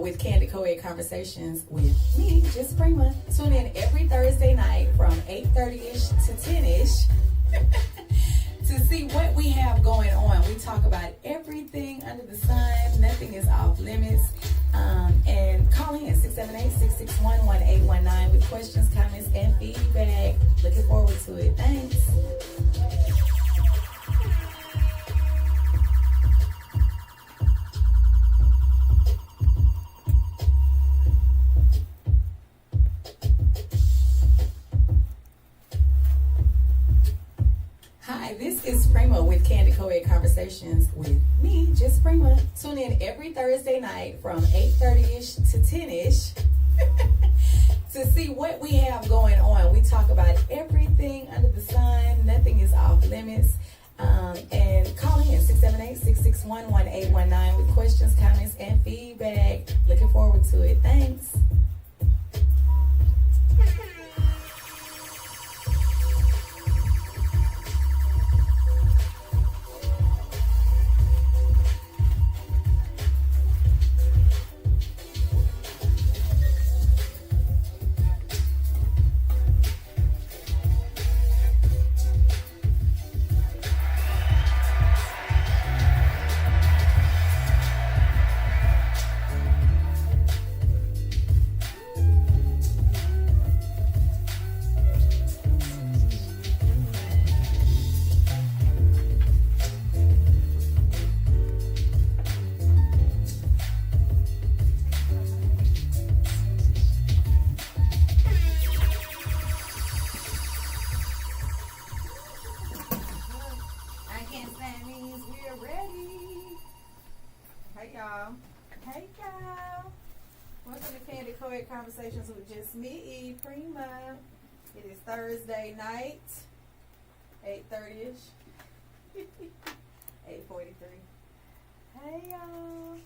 with Candid Co-Ed Conversations with me, just Prima. Tune in every Thursday night from 8:30ish to 10ish to see what we have going on. We talk about everything under the sun. Nothing is off limits. And call in 678-661-1819 with questions, comments, and feedback. Looking forward to it. Thanks. Hi, this is Prima with Candid Co-Ed Conversations with me, just Prima. Tune in every Thursday night from 8:30ish to 10ish to see what we have going on. We talk about everything under the sun. Nothing is off limits. And call in 678-661-1819 with questions, comments, and feedback. Looking forward to it. Thanks. Conversations with just me, Prima. It is Thursday night, 8:30ish, 8:43. Hey y'all.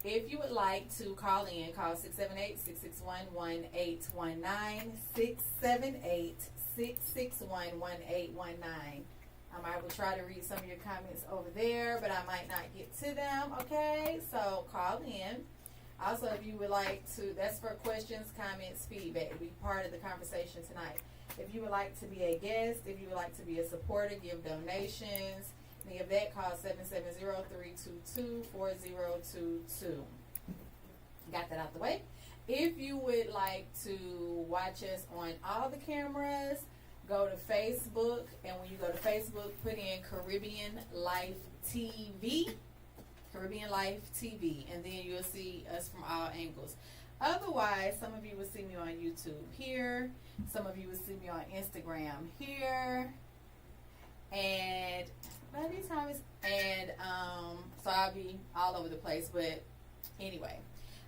If you would like to call in, call 678-661-1819, 678-661-1819. I will try to read some of your comments over there, but I might not get to them, okay? So call in. Also, if you would like to, that's for questions, comments, feedback, be part of the conversation tonight. If you would like to be a guest, if you would like to be a supporter, give donations, any of that, call 770-322-4022. Got that out the way. If you would like to watch us on all the cameras, go to Facebook, and when you go to Facebook, put in Caribbeanlifetv. Caribbeanlifetv, and then you'll see us from all angles. Otherwise, some of you will see me on YouTube here, some of you will see me on Instagram here, and by these times, and so I'll be all over the place. But anyway,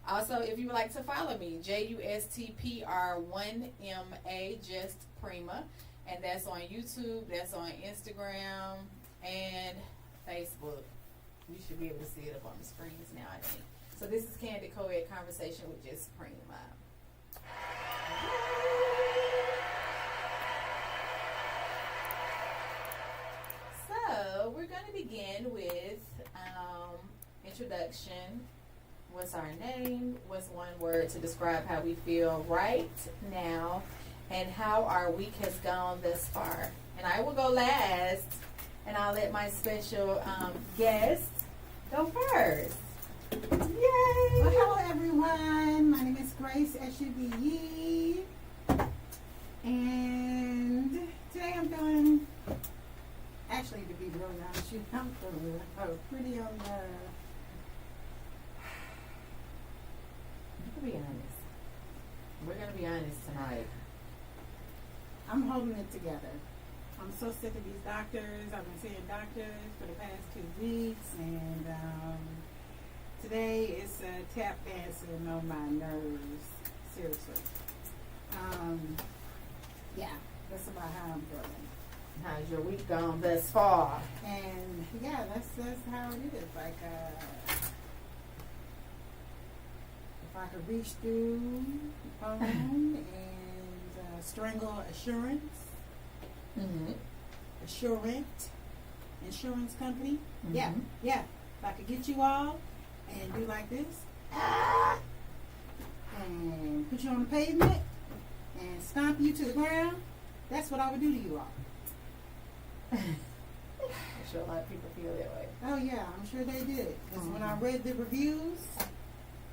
also if you would like to follow me, JUSTPR1MA, just Prima, and that's on YouTube, that's on Instagram, and Facebook. You should be able to see it up on the screens now, I think. So this is Candid Co-Ed Conversation with just Prima. So we're going to begin with introduction. What's our name? What's one word to describe how we feel right now? And how our week has gone thus far. And I will go last. And I'll let my special guest go first. Yay! Well, hello everyone. My name is Grace SUBE. And today I'm feeling, actually to be real honest, I'm feeling pretty on the... You can be honest. We're going to be honest tonight. I'm holding it together. I'm so sick of these doctors. I've been seeing doctors for the past 2 weeks, and today it's tap dancing on my nerves. Seriously. Yeah, that's about how I'm feeling. How's your week gone thus far? And yeah, that's how it is. Like if I could reach through the phone and strangle assurance. Mm-hmm. Assurant insurance company. Mm-hmm. Yeah. If I could get you all and do like this, and put you on the pavement and stomp you to the ground, that's what I would do to you all. I'm sure a lot of people feel that way. Oh yeah, I'm sure they did. Because when I read the reviews,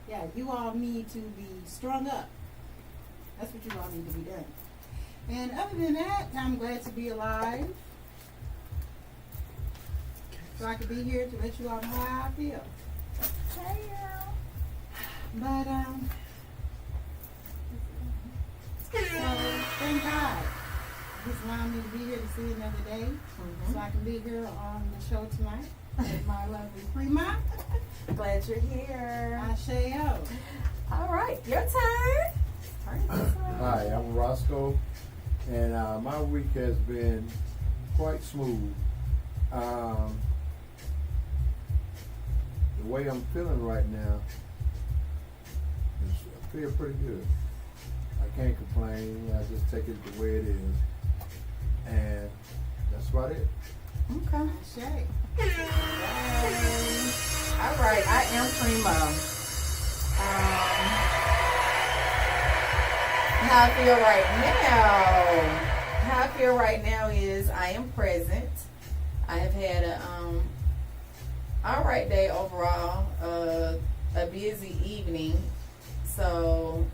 yeah, you all need to be strung up. That's what you all need to be done. And other than that, I'm glad to be alive. So I could be here to let you all know how I feel. Hey, girl. But so thank God He's allowed me to be here to see another day, so I can be here on the show tonight with my lovely Prima. Glad you're here. Asheo. All right, your turn. Hi, I'm Roscoe, and my week has been quite smooth. The way I'm feeling right now is I feel pretty good. I can't complain. I just take it the way it is, and that's about it. Okay. Ashe. All right, I am Prima. How I feel right now is I am present. I have had a all right day overall, a busy evening, so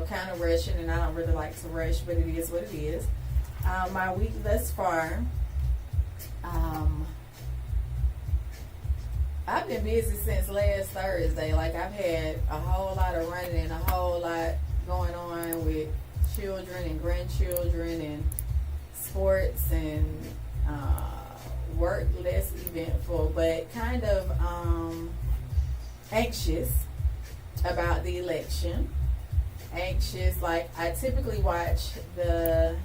kind of rushing, and I don't really like to rush, but it is what it is. My week thus far, I've been busy since last Thursday. Like, I've had a whole lot of running and a whole lot going on with children and grandchildren and sports and work, less eventful, but kind of anxious about the election. Anxious, like I typically watch the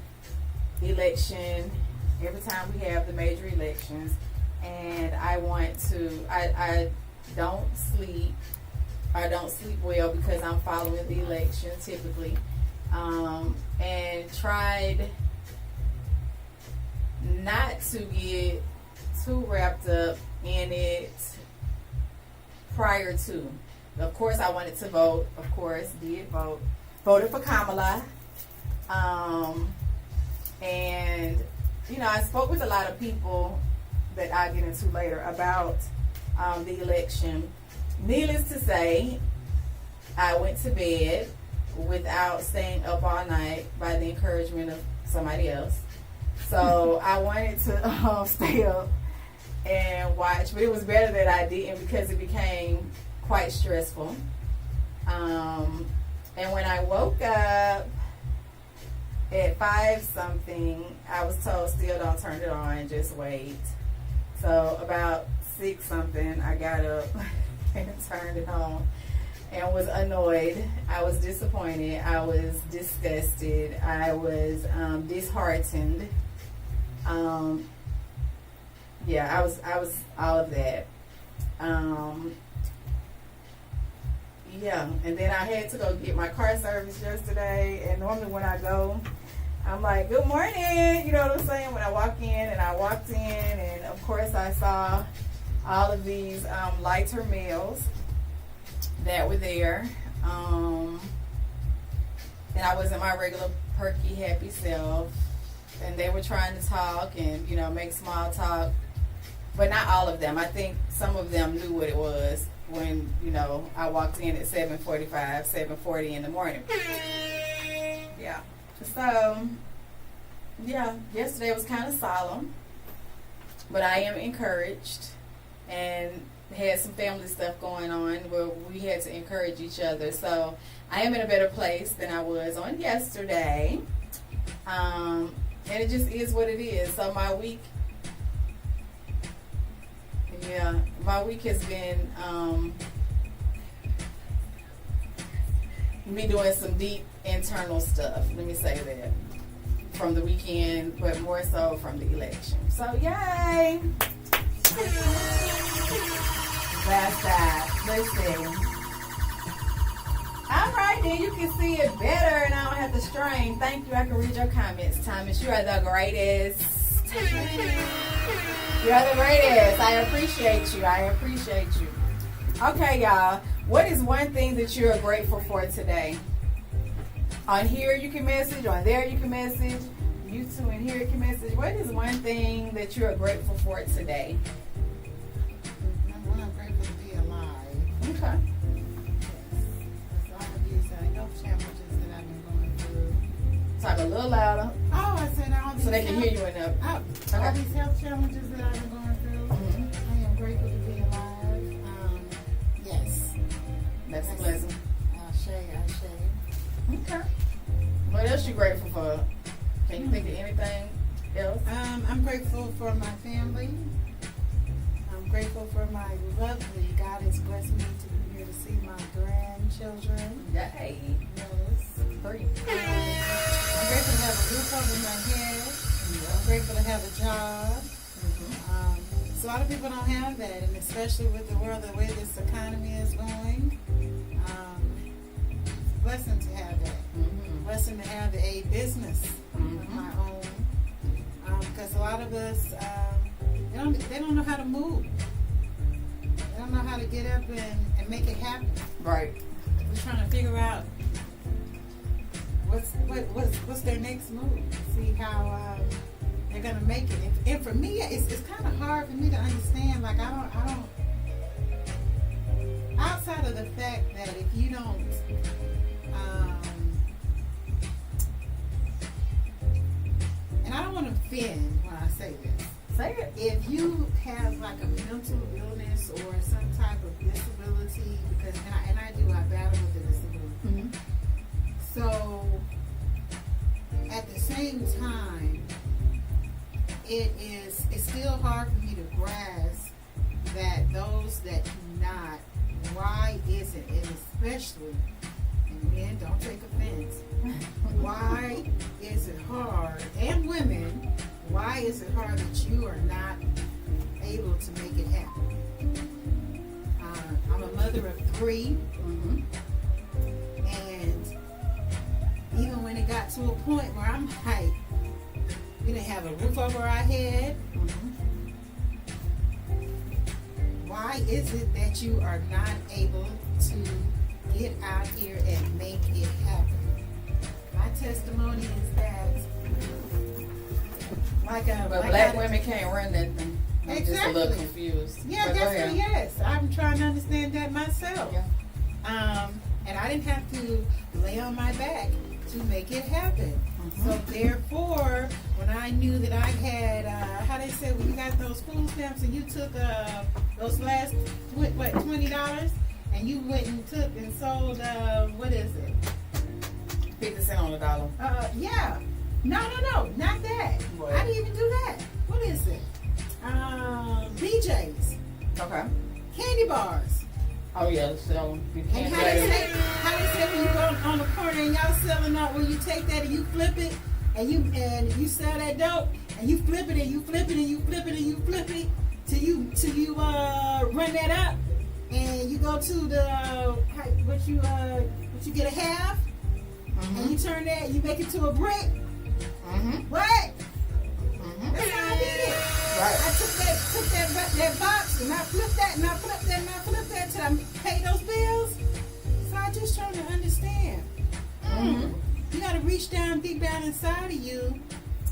election every time we have the major elections, and I don't sleep. I don't sleep well because I'm following the election typically, and tried not to get too wrapped up in it prior to. Of course, I wanted to vote. Of course, did vote. Voted for Kamala. And, I spoke with a lot of people that I'll get into later about the election. Needless to say, I went to bed without staying up all night by the encouragement of somebody else. So I wanted to stay up and watch, but it was better that I didn't because it became quite stressful. And when I woke up at 5-something, I was told still don't turn it on, just wait. So about 6-something, I got up and turned it on and was annoyed. I was disappointed. I was disgusted. I was disheartened. I was all of that. And then I had to go get my car service yesterday, and normally when I go, I'm like, good morning, you know what I'm saying, when I walk in, and I walked in, and of course I saw all of these lighter males that were there, and I wasn't my regular perky, happy self, and they were trying to talk and, make small talk, but not all of them. I think some of them knew what it was when, I walked in at 7:45, 7:40 in the morning. Yeah. So, yesterday was kind of solemn, but I am encouraged and had some family stuff going on where we had to encourage each other. So, I am in a better place than I was on yesterday. And it just is what it is. So, my week has been me doing some deep internal stuff, let me say that, from the weekend, but more so from the election. So yay! Last that. Let's see. Alright, then you can see it better and I don't have to strain. Thank you. I can read your comments, Thomas. You are the greatest. You are the greatest. I appreciate you. Okay, y'all. What is one thing that you're grateful for today? On here you can message, on there you can message, you two in here you can message. What is one thing that you're grateful for today? Number one, I'm grateful to be alive. Okay. Yes. All of these health challenges that I've been going through. Talk a little louder Oh, I said all these so they can hear you enough. all these health challenges that I've been going through. Mhm. I am grateful to be alive. Yes. That's a blessing. Ashe. Okay. What else you grateful for? Can you think of anything else? I'm grateful for my family. I'm grateful for my lovely, God has blessed me to be here to see my grandchildren. Yay. Yes. 3. I'm grateful to have a roof over my head. I'm grateful to have a job. So a lot of people don't have that, and especially with the world, the way this economy is going, it's a blessing to have that. Blessing to have a business of my own, because a lot of us they don't know how to move. They don't know how to get up and make it happen. Right. We're trying to figure out what's their next move. See how they're gonna make it. And for me, it's kind of hard for me to understand. Like I don't. Outside of the fact that if you don't. And I don't want to offend when I say this. Say it. If you have like a mental illness or some type of disability, because I battle with a disability. So at the same time, it's still hard for me to grasp that those that do not, why is it, and especially, and men don't take offense, why is it hard, and women, why is it hard that you are not able to make it happen? I'm a mother of 3, and even when it got to a point where I'm like, we didn't have a roof over our head, why is it that you are not able to get out here and make it happen? My testimony is that, But black women can't run that thing. I'm just a little confused. Yeah, But go ahead. yes. I'm trying to understand that myself. Yeah. And I didn't have to lay on my back to make it happen. So therefore, when I knew that I had, how they said, when you got those food stamps and you took those last, $20, and you went and took and sold, what is it? 50 cents on the dollar. Yeah. No, not that. What? I didn't even do that. What is it? BJ's. Okay. Candy bars. Oh yeah, so you And can't how let they it. say when you go on the corner and y'all selling out, when you take that and you flip it and you sell that dope and you flip it and you flip it and you flip it and you flip it till you run that up and you go to the what you get a half and you turn that, you make it to a brick. What? That's how I did it. Right. I took that box and I flipped that and I flipped that and I flipped that till I paid those bills. So I just trying to understand. You got to reach down deep down inside of you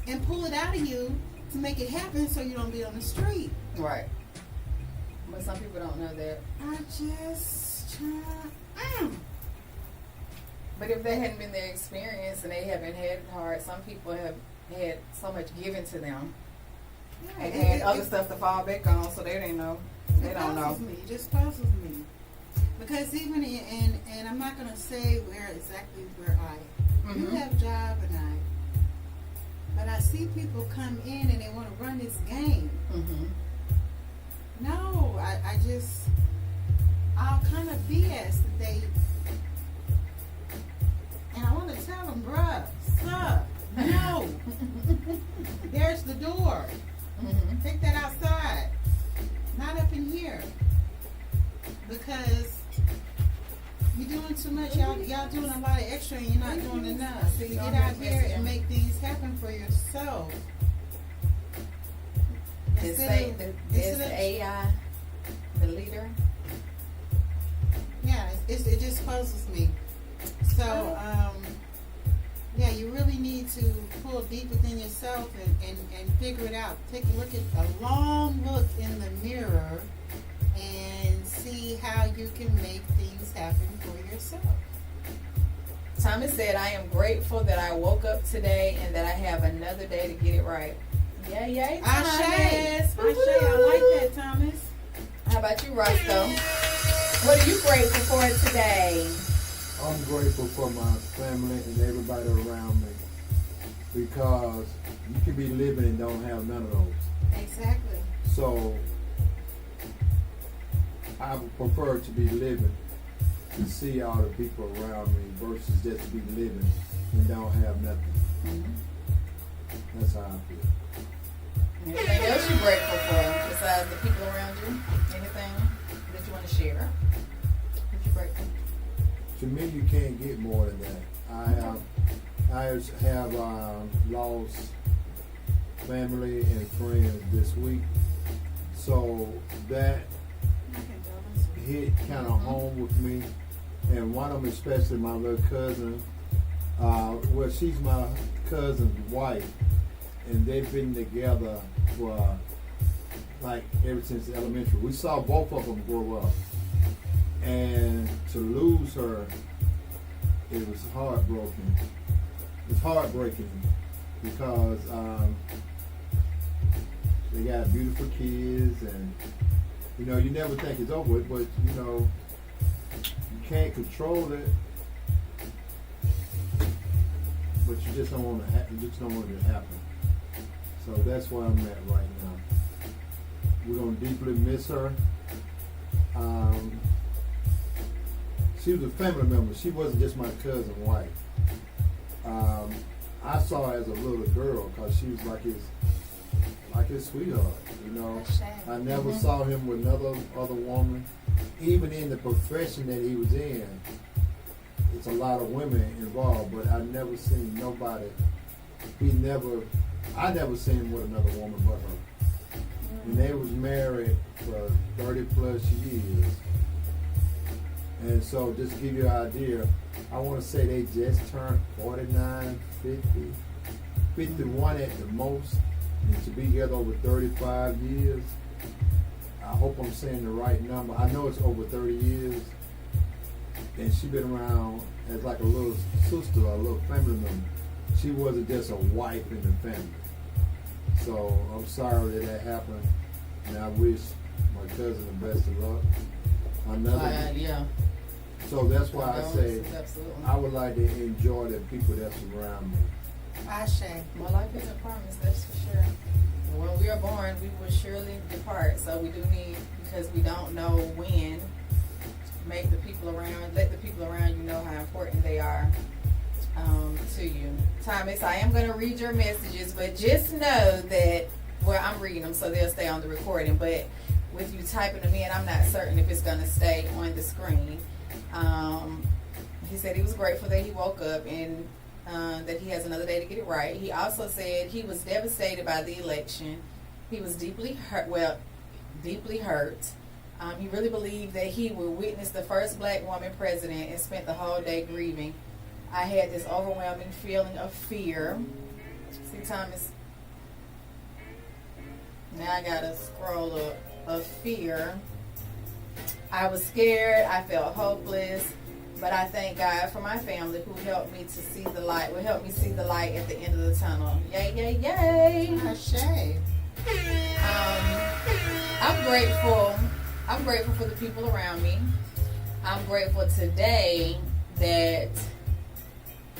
and pull it out of you to make it happen so you don't be on the street. Right. But some people don't know that. I just try. But if they hadn't been their experience and they haven't had it hard, some people have had so much given to them and had other stuff to fall back on, so they didn't know. They don't know. It just puzzles me. Because even and I'm not gonna say exactly where I do have a job and but I see people come in and they want to run this game. No, I just all kind of BS that they, and I want to tell them, bruh, sir, no. There's the door. Take that outside, not up in here, because you're doing too much. Y'all doing a lot of extra, and you're not doing enough. So you get out here and make things happen for yourself. Is AI the leader? puzzles me. So, yeah, you really need to pull deep within yourself and figure it out. Take a look at a long look in the mirror and see how you can make things happen for yourself. Thomas said, I am grateful that I woke up today and that I have another day to get it right. Yay, Thomas. Ashe, I like that, Thomas. How about you, Roscoe? What are you grateful for today? I'm grateful for my family and everybody around me, because you can be living and don't have none of those. Exactly. So I would prefer to be living to see all the people around me versus just to be living and don't have nothing. Mm-hmm. That's how I feel. Anything else you're grateful for besides the people around you? Anything that you want to share? What you grateful for? To me, you can't get more than that. I have lost family and friends this week, so that hit kind of home with me. And one of them, especially my little cousin. Well, she's my cousin's wife, and they've been together for like ever since elementary. We saw both of them grow up. And to lose her, it was heartbroken. It's heartbreaking because they got beautiful kids, and you know, you never think it's over with, but you know, you can't control it, but you just don't want to. You just don't want it to happen. So that's where I'm at right now. We're gonna deeply miss her. She was a family member. She wasn't just my cousin's wife. I saw her as a little girl because she was like his sweetheart. You know, I never saw him with other woman. Even in the profession that he was in, it's a lot of women involved. But I never seen nobody. I never seen him with another woman but her. And they was married for 30 plus years. And so just to give you an idea, I want to say they just turned 49, 50, 51 at the most, and to be together over 35 years. I hope I'm saying the right number. I know it's over 30 years. And she's been around as like a little sister, a little family member. She wasn't just a wife in the family. So I'm sorry that happened, and I wish my cousin the best of luck. Yeah. So that's why I say Absolutely. I would like to enjoy the people that's around me. Ashe. My life isn't promised, that's for sure. When we are born, we will surely depart. So we do need, because we don't know when, let the people around you know how important they are to you. Thomas, I am going to read your messages, but just know that, well, I'm reading them so they'll stay on the recording, but with you typing them in, I'm not certain if it's going to stay on the screen. He said he was grateful that he woke up and that he has another day to get it right. He also said he was devastated by the election. He was deeply hurt. He really believed that he would witness the first black woman president and spent the whole day grieving. I had this overwhelming feeling of fear. See, Thomas? Now I gotta scroll up. Of fear. I was scared. I felt hopeless. But I thank God for my family who helped me to see the light. Will help me see the light at the end of the tunnel. Yay, yay, yay. Ashe. I'm grateful. I'm grateful for the people around me. I'm grateful today that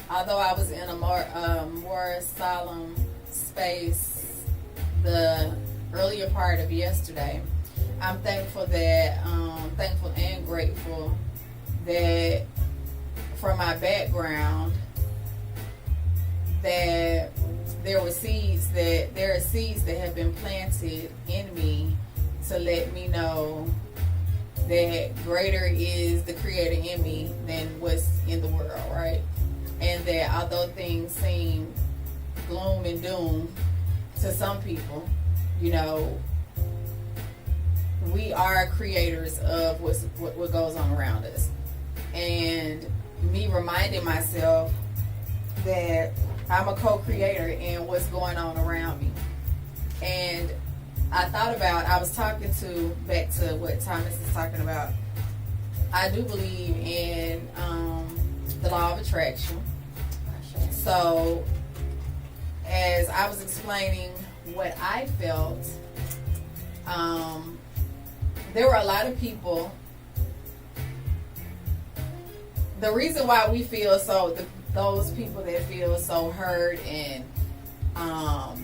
although I was in a more solemn space the earlier part of yesterday, I'm thankful and grateful that from my background that there are seeds that have been planted in me to let me know that greater is the Creator in me than what's in the world, right? And that although things seem gloom and doom to some people, you know, we are creators of what goes on around us. and me reminding myself that I'm a co-creator in what's going on around me. And I was talking back to what Thomas is talking about. I do believe in the law of attraction. So as I was explaining what I felt, there were a lot of people. The reason why we feel those people that feel so hurt and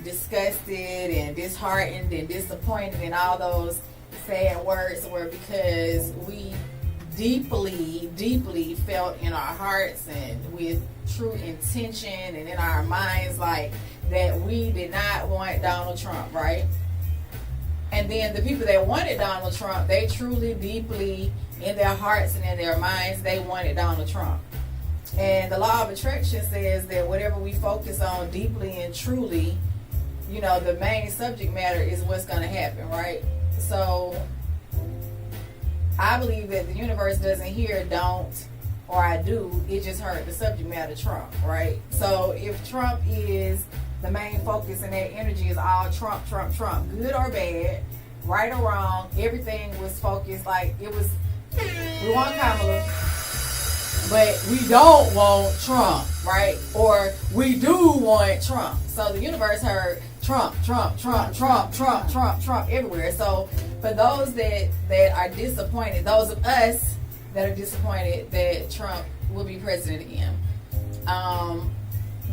disgusted and disheartened and disappointed and all those sad words were because we deeply, deeply felt in our hearts and with true intention and in our minds like that we did not want Donald Trump, right? And then the people that wanted Donald Trump, they truly, deeply, in their hearts and in their minds, they wanted Donald Trump. And the law of attraction says that whatever we focus on deeply and truly, the main subject matter is what's going to happen, right? So I believe that the universe doesn't hear don't or I do. It just heard the subject matter, Trump, right? So if Trump is the main focus and that energy is all Trump, Trump, Trump, good or bad, right or wrong, everything was focused like it was, we want Kamala, but we don't want Trump, right? Or we do want Trump. So the universe heard Trump, Trump, Trump, Trump, Trump, Trump, Trump everywhere. So for those that are disappointed, those of us that are disappointed that Trump will be president again,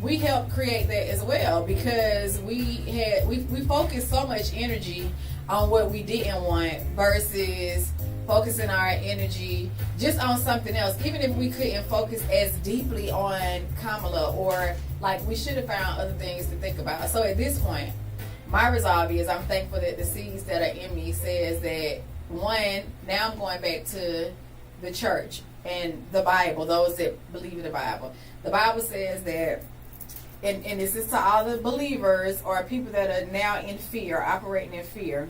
we helped create that as well because we focused so much energy on what we didn't want versus focusing our energy just on something else. Even if we couldn't focus as deeply on Kamala, or like we should have found other things to think about. So at this point, my resolve is I'm thankful that the seeds that are in me says that, one, now I'm going back to the church and the Bible, those that believe in the Bible. The Bible says that, and this is to all the believers or people that are now in fear, operating in fear.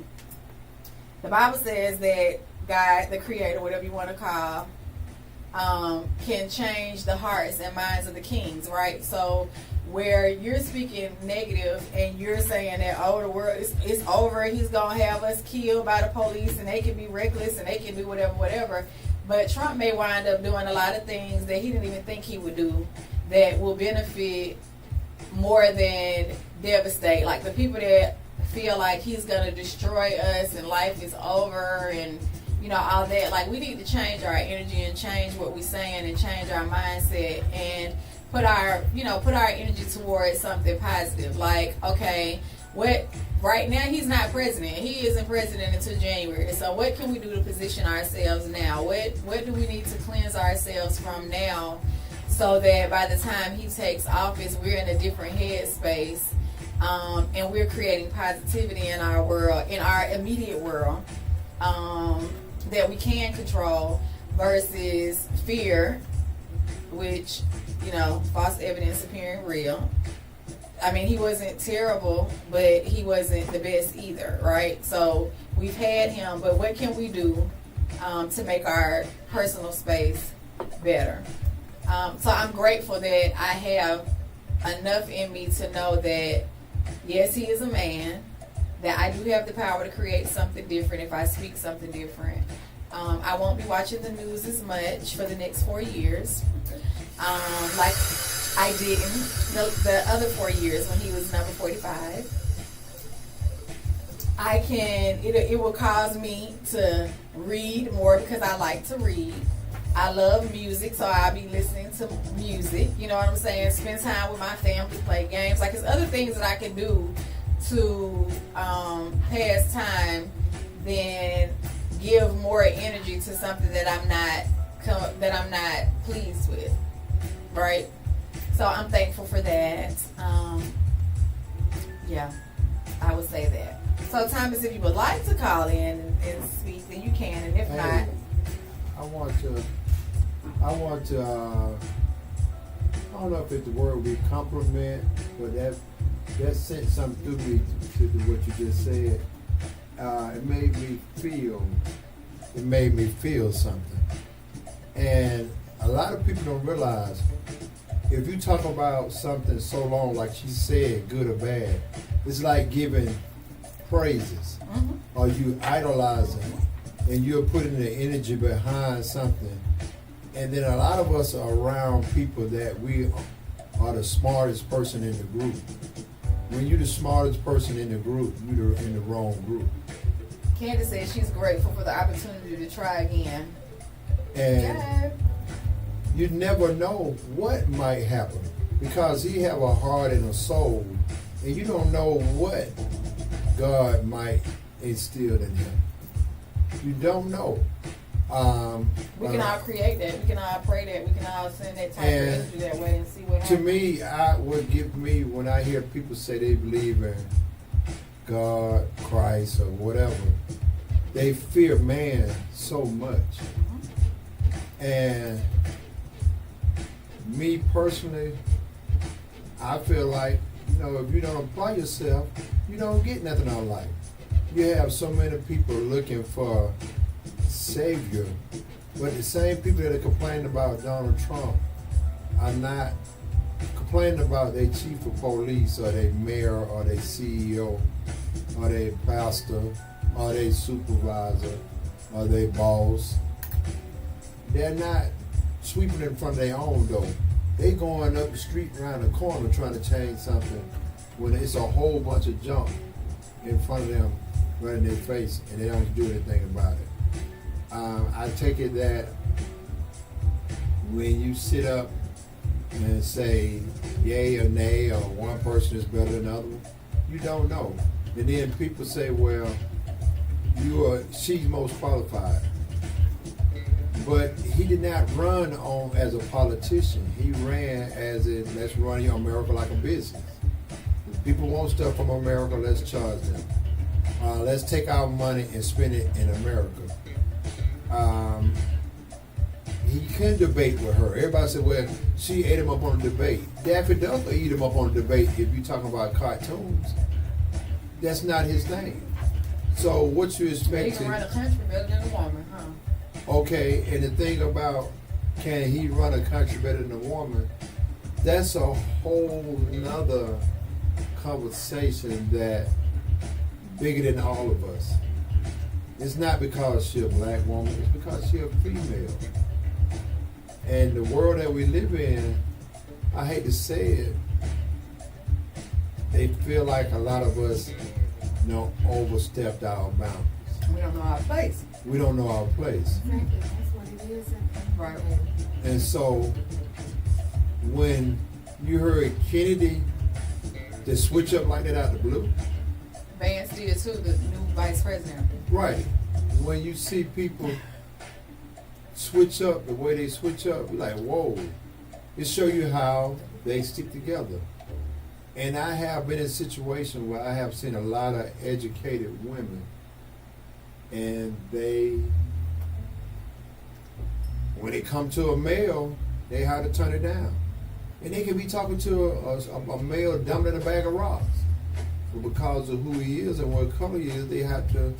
The Bible says that God, the creator, whatever you want to call, can change the hearts and minds of the kings, right? So where you're speaking negative and you're saying that, the world is over, he's going to have us killed by the police and they can be reckless and they can do whatever. But Trump may wind up doing a lot of things that he didn't even think he would do that will benefit more than devastate. Like the people that feel like he's going to destroy us and life is over and all that. Like we need to change our energy and change what we're saying and change our mindset and put our energy towards something positive. Like, okay, right now he's not president. He isn't president until January. So what can we do to position ourselves now? What do we need to cleanse ourselves from now so that by the time he takes office, we're in a different headspace and we're creating positivity in our world, in our immediate world, that we can control versus fear, which, false evidence appearing real. I mean, he wasn't terrible, but he wasn't the best either, right? So we've had him, but what can we do to make our personal space better? So I'm grateful that I have enough in me to know that, yes, he is a man, that I do have the power to create something different if I speak something different. I won't be watching the news as much for the next 4 years, like I did in the other 4 years when he was number 45. It will cause me to read more because I like to read. I love music, so I'll be listening to music. You know what I'm saying? Spend time with my family, play games. Like, there's other things that I can do to pass time than give more energy to something that I'm not pleased with, right? So I'm thankful for that. Yeah, I would say that. So Thomas, if you would like to call in and speak, then you can, and if not, I want to. I don't know if the word would be compliment, but that sent something through me to what you just said. It made me feel something. And a lot of people don't realize if you talk about something so long, like she said, good or bad, it's like giving praises. Mm-hmm. Or you idolizing, and you're putting the energy behind something. And then a lot of us are around people that we are the smartest person in the group. When you're the smartest person in the group, you're in the wrong group. Candace says she's grateful for the opportunity to try again. And Yeah. you never know what might happen, because he have a heart and a soul, and you don't know what God might instill in him. You don't know. We can all create that. We can all pray that. We can all send that type of energy that way and see what To happens. me, what give me when I hear people say they believe in God, Christ, or whatever, they fear man so much. And me personally, I feel like, if you don't apply yourself, you don't get nothing out of life. You have so many people looking for savior, but the same people that are complaining about Donald Trump are not complaining about their chief of police or their mayor or their CEO or their pastor or their supervisor or their boss. They're not sweeping in front of their own door. They going up the street around the corner trying to change something when it's a whole bunch of junk in front of them right in their face, and they don't do anything about it. I take it that when you sit up and say yay or nay, or one person is better than another, you don't know. And then people say, well, she's most qualified. But he did not run on as a politician. He ran as in, let's run America like a business. If people want stuff from America, let's charge them. Let's take our money and spend it in America. He couldn't debate with her. Everybody said, well, she ate him up on a debate. Daffy Duck will eat him up on a debate if you're talking about cartoons. That's not his thing. So what you expect? He can run a country better than a woman, huh? Okay, and the thing about can he run a country better than a woman, that's a whole nother conversation that bigger than all of us. It's not because she's a black woman, it's because she's a female. And the world that we live in, I hate to say it, they feel like a lot of us overstepped our boundaries. We don't know our place. We don't know our place. Exactly. That's what it is. Right. And so when you heard Kennedy just switch up like that out the blue. Vance did too, the new vice president. Right. When you see people switch up the way they switch up, you're like, whoa. It show you how they stick together. And I have been in a situation where I have seen a lot of educated women, and when it come to a male, they have to turn it down. And they can be talking to a male dumber than a bag of rocks. But because of who he is and what color he is, they have to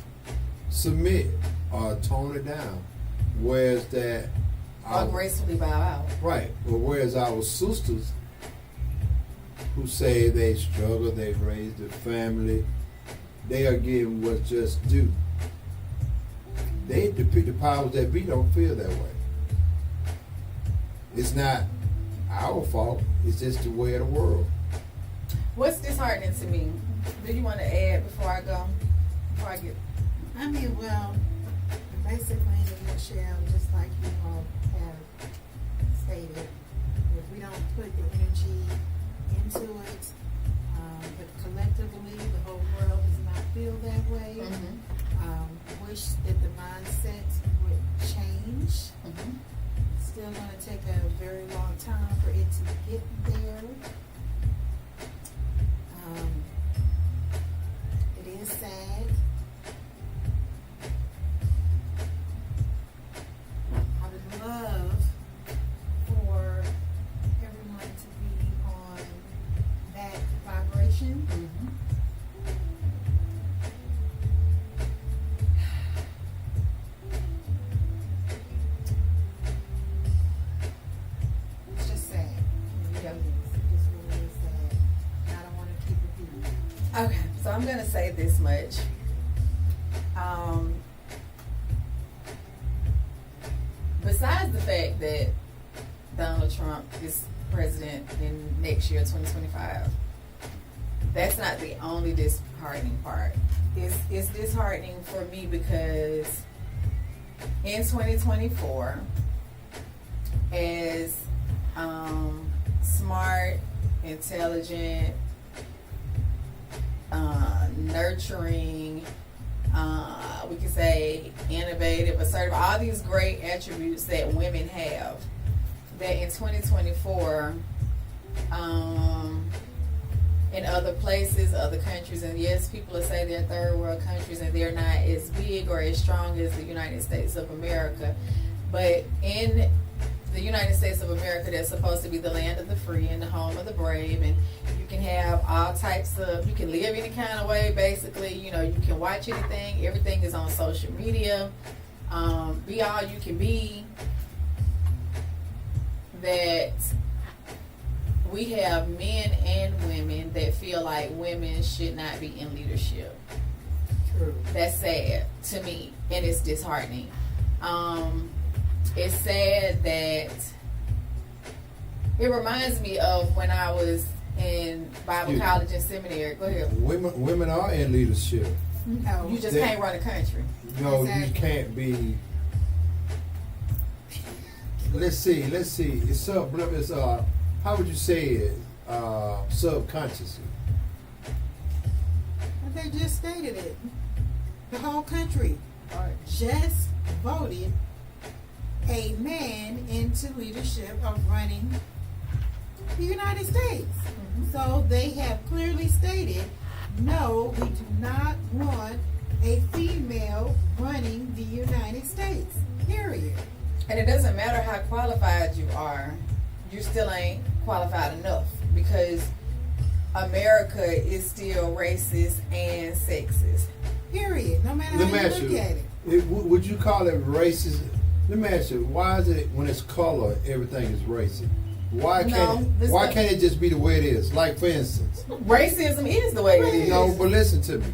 submit or tone it down. Whereas that... Or gracefully bow out. Right. But whereas our sisters who say they struggle, they've raised a family, they are getting what's just due. The powers that be don't feel that way. It's not our fault. It's just the way of the world. What's disheartening to me? Do you want to add before I go? Before I get... I mean, well, basically in a nutshell, just like you all have stated, if we don't put the energy into it, but collectively the whole world does not feel that way. Mm-hmm. Wish that the mindset would change. Mm-hmm. Still going to take a very long time for it to get there. It is sad. I would love for everyone to be on that vibration. Mm-hmm. Okay, so I'm gonna say this much. Besides the fact that Donald Trump is president in next year, 2025, that's not the only disheartening part. It's disheartening for me because in 2024, as smart, intelligent, nurturing, we could say innovative, assertive, all these great attributes that women have, that in 2024, in other places, other countries, and yes, people will say they're third world countries and they're not as big or as strong as the United States of America, but in the United States of America, that's supposed to be the land of the free and the home of the brave, and you can have all types of, you can live any kind of way, basically, you know, you can watch anything, everything is on social media, be all you can be, that we have men and women that feel like women should not be in leadership. True. That's sad to me, and it's disheartening. It's sad that it reminds me of when I was in Bible college and seminary. Go ahead. Women are in leadership. No. You just can't run a country. No, Exactly. you can't be. Let's see. It's how would you say it? Subconsciously. But they just stated it. The whole country just voted a man into leadership of running the United States. Mm-hmm. So they have clearly stated, no, we do not want a female running the United States. Period. And it doesn't matter how qualified you are, you still ain't qualified enough, because America is still racist and sexist. Period. No matter Let me how you ask look you, at it. would you call it racist? Let me ask you, why is it when it's color, everything is racist? Why can't it just be the way it is? Like, for instance, Racism is the way it is. no, but listen to me.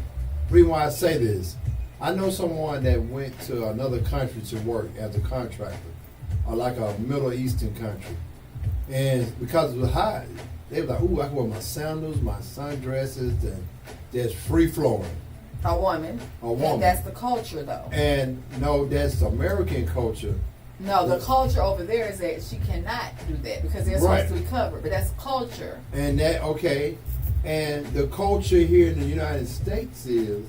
The reason why I say this, I know someone that went to another country to work as a contractor, or like a Middle Eastern country, and because it was hot, they were like, "Ooh, I can wear my sandals, my sundresses, and just free flowing." A woman. And that's the culture, though. And no, that's American culture. No, the culture over there is that she cannot do that because they're supposed to be covered. But that's culture. And that, okay. And the culture here in the United States is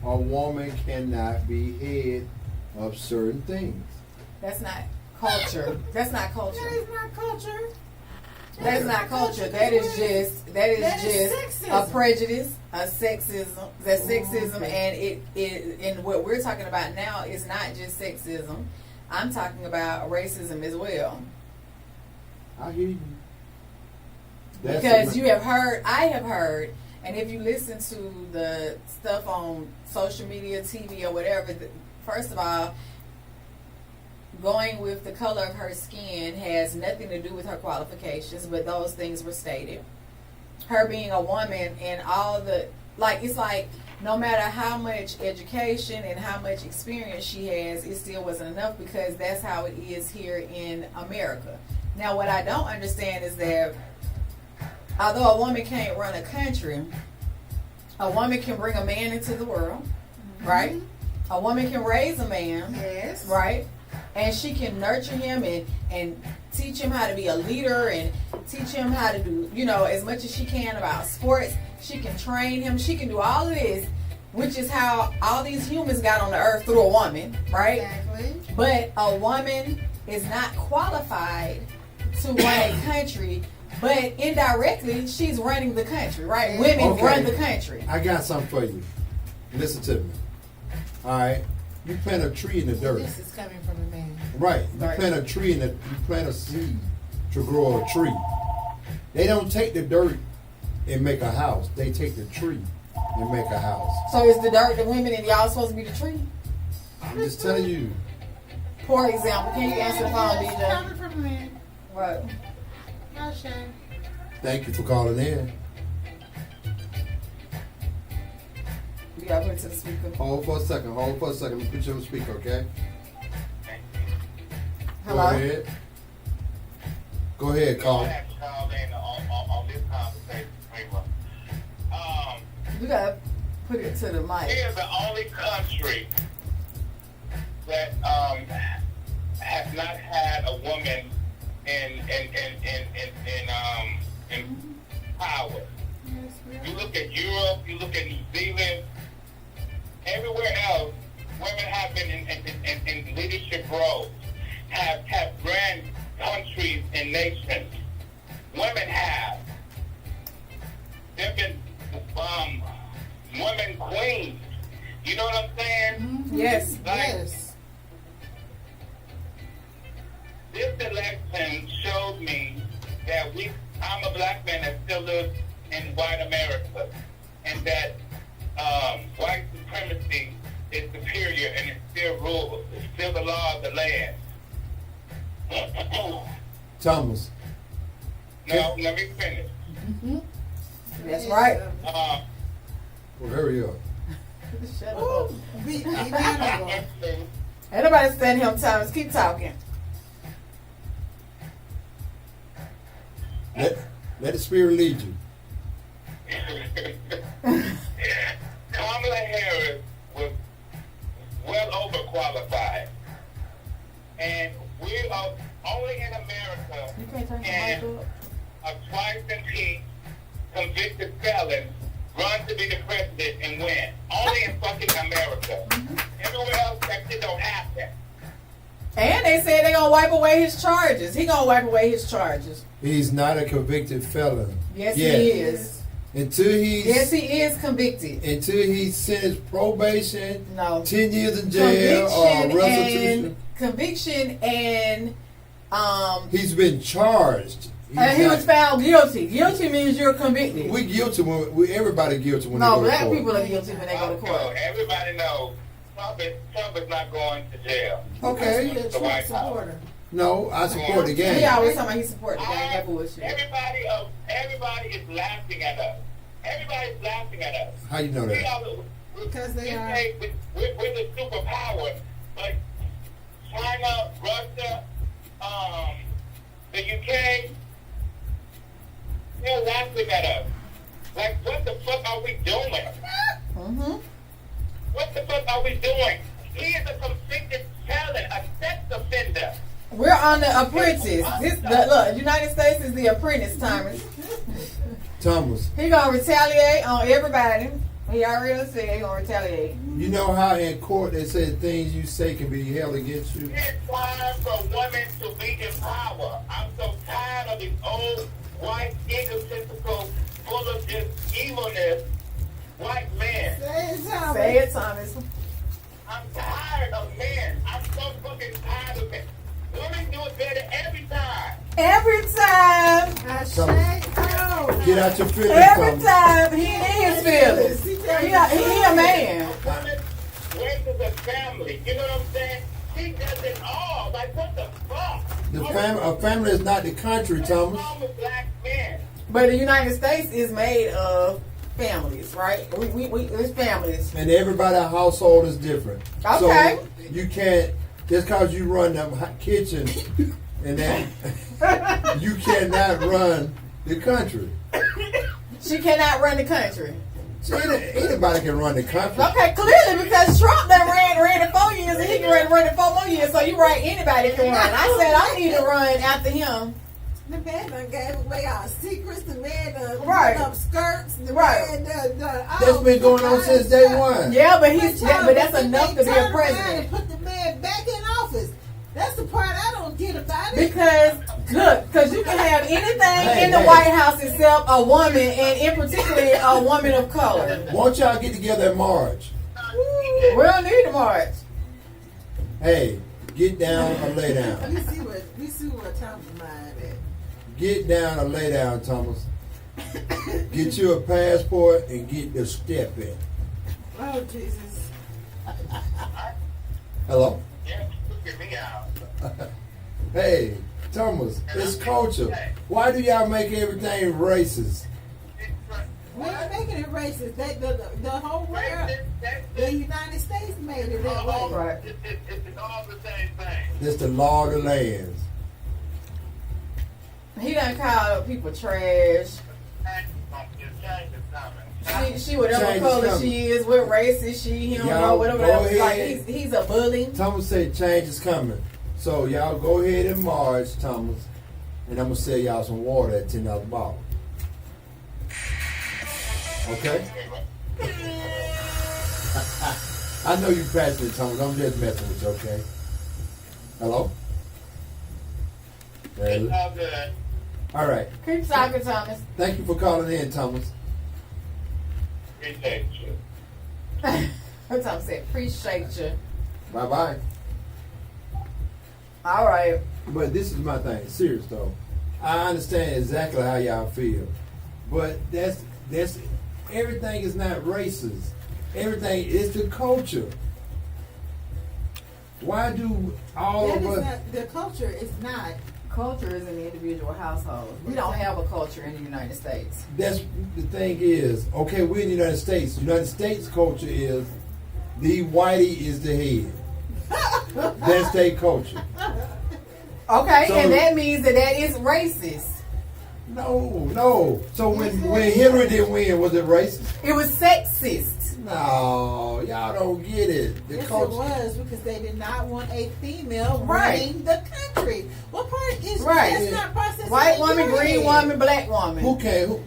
a woman cannot be head of certain things. That's not culture. That's not culture. That is not culture. That's not culture. That is just sexism. a prejudice, a sexism. That's sexism, and and what we're talking about now is not just sexism. I'm talking about racism as well. I hear you. Because I have heard, and if you listen to the stuff on social media, TV, or whatever, first of all, going with the color of her skin has nothing to do with her qualifications, but those things were stated. Her being a woman and all the, like, it's like no matter how much education and how much experience she has, it still wasn't enough because that's how it is here in America. Now, what I don't understand is that although a woman can't run a country, a woman can bring a man into the world, right? A woman can raise a man, Yes. right? And she can nurture him and teach him how to be a leader and teach him how to do, as much as she can about sports. She can train him. She can do all of this, which is how all these humans got on the earth, through a woman, right? Exactly. But a woman is not qualified to run a country, but indirectly she's running the country, right? Women run the country. I got something for you. Listen to me. All right. You plant a tree in the dirt. This is coming from a man. Right. You Right. plant a tree you plant a seed to grow a tree. They don't take the dirt and make a house. They take the tree and make a house. So is the dirt the women and y'all supposed to be the tree? I'm just telling you. For example, can you answer the phone, It's DJ? coming from a man. Right. Not Shay. Thank you for calling in. it to the speaker. Hold for a second. Let me put you on speaker, okay? Hello? Go ahead, Carl. On this conversation, Prima. You gotta put it to the We mic. are the only country that has not had a woman in power. You look at Europe, you look at New Zealand, everywhere else, women have been in leadership roles, have ran countries and nations. Women have. There have been women queens. You know what I'm saying? Yes. Yes. This election showed me that I'm a black man that still lives in white America, and that white supremacy is superior and it still rules. It's still the law of the land. Thomas. Now, let me finish. That's right. Well, hurry up. Shut Ooh, up. be honorable. Ain't nobody standing him, Thomas. Keep talking. Let the spirit lead you. Kamala Harris was well overqualified, and we are only in America You can't turn the can mic up. a twice impeached convicted felon run to be the president and win. Only in fucking America. Everywhere else that shit don't happen. And they said they gonna wipe away his charges. He gonna wipe away his charges. He's not a convicted felon. Yes, Yet. he is. Until he's Yes, he is convicted. until he's sentenced probation, No. 10 years in jail, or restitution. Conviction and He's been charged. he was found guilty. Guilty means you're convicted. We guilty when everybody guilty when No, they go black to court. people are guilty when they go to court. Everybody knows Trump is not going to jail. Okay. He's a The White Trump House. supporter. No, I support the game. He always talking about he support the gang. That bullshit. Everybody is laughing at us. Everybody's laughing at us. How you know that? Because they are. We're the superpower, but China, Russia, the UK, they're laughing at us. Like, what the fuck are we doing? Mm-hmm. What the fuck are we doing? He is a convicted felon, a sex offender. We're on the apprentice. Look, United States is the apprentice, Thomas. Thomas, He gonna retaliate on everybody. He already said he gonna retaliate. you know how in court they say things you say can be held against you? It's time for women to be in power. I'm so tired of these old, white, egotistical, full of just evilness, white men. Say it, Thomas. I'm tired of men. I'm so fucking tired of men. Women do it better every time. Every time. Get out your feelings, Every Thomas. time. He in his feelings. He a man. Women raises a family. You know what I'm saying? She does it all. Like, what the fuck? A family is not the country, What's Thomas. wrong with black men? But the United States is made of families, right? It's families. And everybody's household is different. Okay. So you can't, just because you run the kitchen and then you cannot run the country. She cannot run the country. So anybody can run the country. Okay, clearly because Trump done ran it 4 years and he can run it 4 more years. So you're right, anybody can run. I said I need to run after him. The man done gave away our secrets. The man done Right. put up skirts. The Right. man done That's been going on since day one. Yeah, but that's enough to be a Turn around president. and put the man back in office. That's the part I don't get about it. Because you can have anything in the White House except a woman, and in particular a woman of color. Won't y'all get together and march? We don't need to march. Hey, get down or lay down. We see what Tom's mind at. Get down or lay down, Thomas. Get you a passport and get the step in. Oh Jesus! Hello? Yeah, look me out. Hey, Thomas, it's culture. Why do y'all make everything racist? We ain't making it we're racist. The whole world, the United States made it that way. Right. It's all the same thing. This the law of the lands. He done called people trash. She whatever Change is color coming. she is, what race is she, he don't know, Y'all whatever. go Like ahead. he's a bully. Thomas said change is coming. So y'all go ahead and march, Thomas, and I'm gonna sell y'all some water at $10 a bottle. Okay? I know you passionate, Thomas. I'm just messing with you, okay? Hello? It's all good. All right. Keep talking, Thomas. Thank you for calling in, Thomas. Appreciate you. Thomas said, appreciate you. Bye-bye. All right. But this is my thing, serious though. I understand exactly how y'all feel, but that's everything is not racist. Everything is the culture. Why do all That of is us? not, the culture is not. Culture is in the individual household. We don't have a culture in the United States. That's the thing is, okay, we're in the United States. United States culture is the whitey is the head. That's their culture. Okay, So- and that means that is racist. No. So when Hillary didn't win, was it racist? It was sexist. No, y'all don't get it. The Yes, it culture. was because they did not want a female Right. running the country. What part is Right. That's not processing. White in woman, your green head. woman, black woman.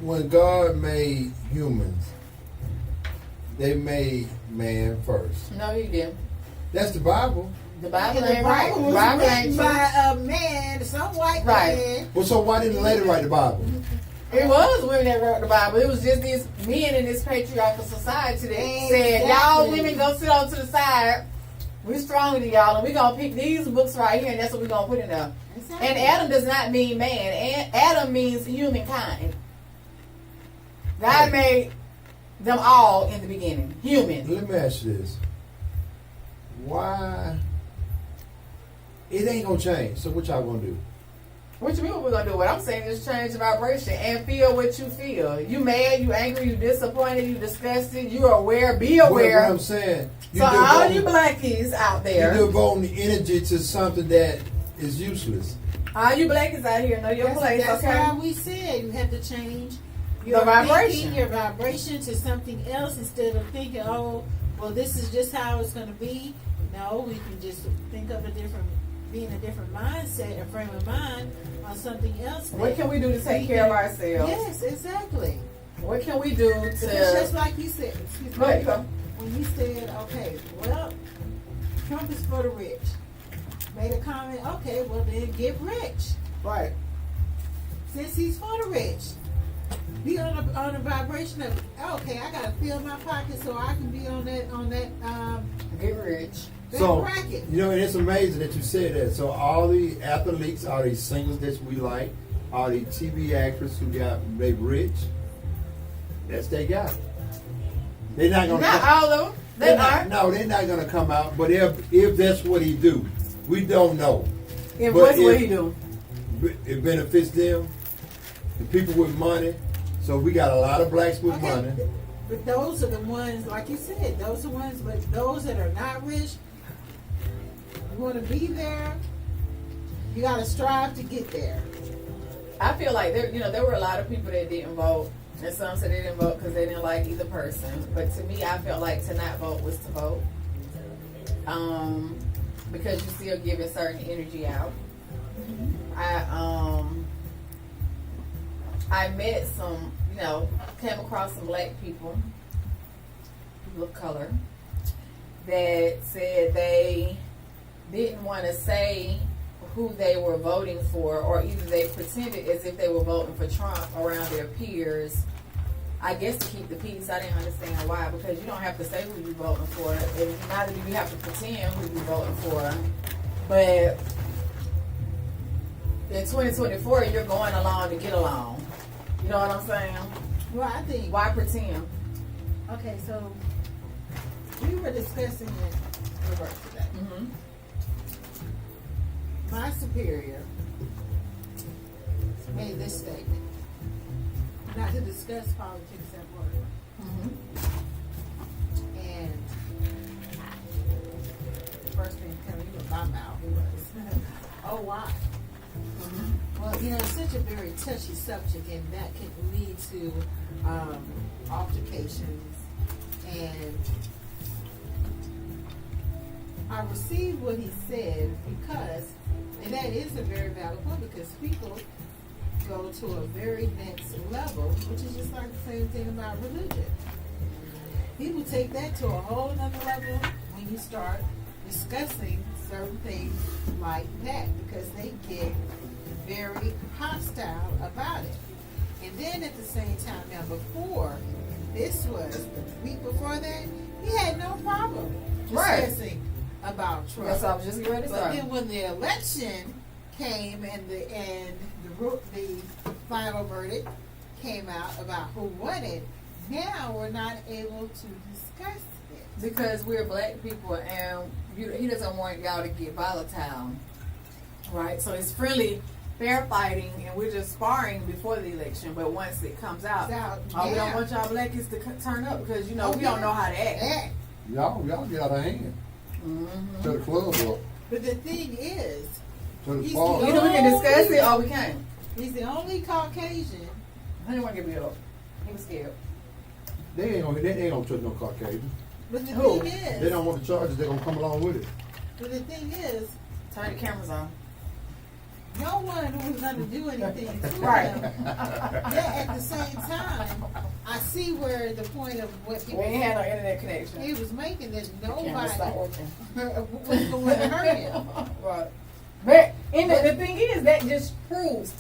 When God made humans, they made man first. No, he didn't. That's the Bible. The Bible And ain't the right. Bible The was Bible written ain't true. by a man, some white Right. man. Well, so why didn't the lady write the Bible? It was women that wrote the Bible. It was just these men in this patriarchal society that said, y'all Exactly. women go sit on to the side. We stronger than y'all, and we gonna pick these books right here, and that's what we gonna put in there. Exactly. And Adam does not mean man. And Adam means humankind. God made them all in the beginning, human. Let me ask you this: why? It ain't gonna change. So what y'all gonna do? What you mean what we're gonna do? What I'm saying is change the vibration and feel what you feel. You mad, you angry, you disappointed, you disgusted, you aware, be What aware. I'm saying, So all you blackies out there, you're devoting the energy to something that is useless. all you blackies out here, know your place, That's okay? why we said you have to change your vibration. thinking, your vibration to something else instead of thinking, oh, well, this is just how it's going to be. No, we can just think of be in a different mindset, a frame of mind on something else. What can we do to take care of ourselves? Yes, exactly. What can we do Because just to? like you said, excuse Go ahead, me, go. when you said, okay, well, Trump is for the rich. Made a comment, okay, well then get rich. Right. Since he's for the rich, be on a vibration of, okay, I gotta fill my pocket so I can be on that Get rich. So bracket. you know, and it's amazing that you said that. So all the athletes, all these singers that we like, all the TV actors who they rich, that's they got. They're not gonna. Not all of them. They are. No, they're not gonna come out. But if that's what he do, we don't know. And But what's what if- he do? It benefits them, the people with money. So we got a lot of blacks with Okay, money. but those are the ones, like you said, those are ones, but those that are not rich, you want to be there, you got to strive to get there. I feel like there were a lot of people that didn't vote, and some said they didn't vote because they didn't like either person. But to me, I felt like to not vote was to vote, because you're still giving certain energy out. I met some, came across some black people of color that said they didn't want to say who they were voting for, or either they pretended as if they were voting for Trump around their peers, I guess to keep the peace. I didn't understand why, because you don't have to say who you're voting for, and neither do you have to pretend who you're voting for. But in 2024, you're going along to get along. You know what I'm saying? Well, I think, Why pretend? okay, so we were discussing it at work today. Mm-hmm. My superior made this statement, not to discuss politics at work. coming from my mouth. It was, oh, why? Well, it's such a very touchy subject, and that can lead to altercations. And I received what he said because, and that is a very valid point, because people go to a very next level, which is just like the same thing about religion. People take that to a whole other level when you start discussing certain things like that, because they get very hostile about it. And then at the same time, now before, this was the week before that, he had no problem discussing about Trump. Yes, I was just ready to But start. then when the election came and the final verdict came out about who won it, now we're not able to discuss it. Because we're black people and he doesn't want y'all to get volatile, right? So it's friendly, fair fighting, and we're just sparring before the election. But once it comes out, we don't want y'all blackies to turn up because we don't know how to act. Y'all get out of hand. Mm-hmm. To the club or But the thing is, to the He's bar. the Either we can discuss it or we can't. he's the only Caucasian. I didn't want to get beat up. He was scared. They ain't gonna touch no Caucasian. But the Who? thing is, They don't want the charges. They're gonna come along with it. but the thing is, Turn the cameras on. no one was going to do anything to Right. him. Yet at the same time, I see where the point of what We ain't had no internet he connection. was making, that Cameras nobody stop working. was going to hurt him. Right. But the thing is, that just proves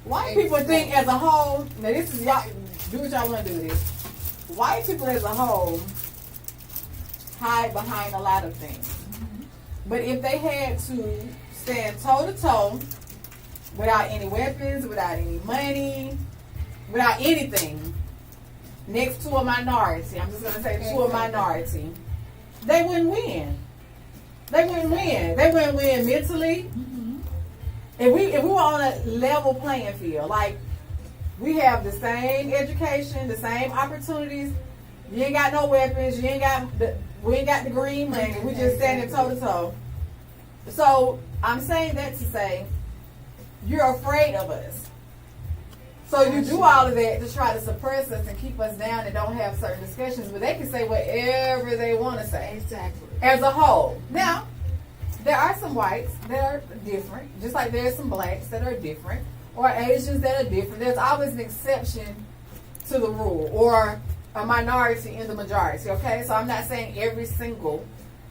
white people think as a whole. Now this is y'all. Do what y'all want to do with this. White people as a whole hide behind a lot of things. But if they had to stand toe to toe without any weapons, without any money, without anything, next to a minority, I'm just gonna say to a minority, they wouldn't win. They wouldn't win. They wouldn't win mentally. If we were on a level playing field, like we have the same education, the same opportunities. You ain't got no weapons. We ain't got the green money. We just standing toe to toe. So I'm saying that to say, you're afraid of us. So you do all of that to try to suppress us and keep us down and don't have certain discussions. But they can say whatever they want to say. Exactly. As a whole. Now, there are some whites that are different, just like there's some blacks that are different, or Asians that are different. There's always an exception to the rule, or a minority in the majority, okay? So I'm not saying every single,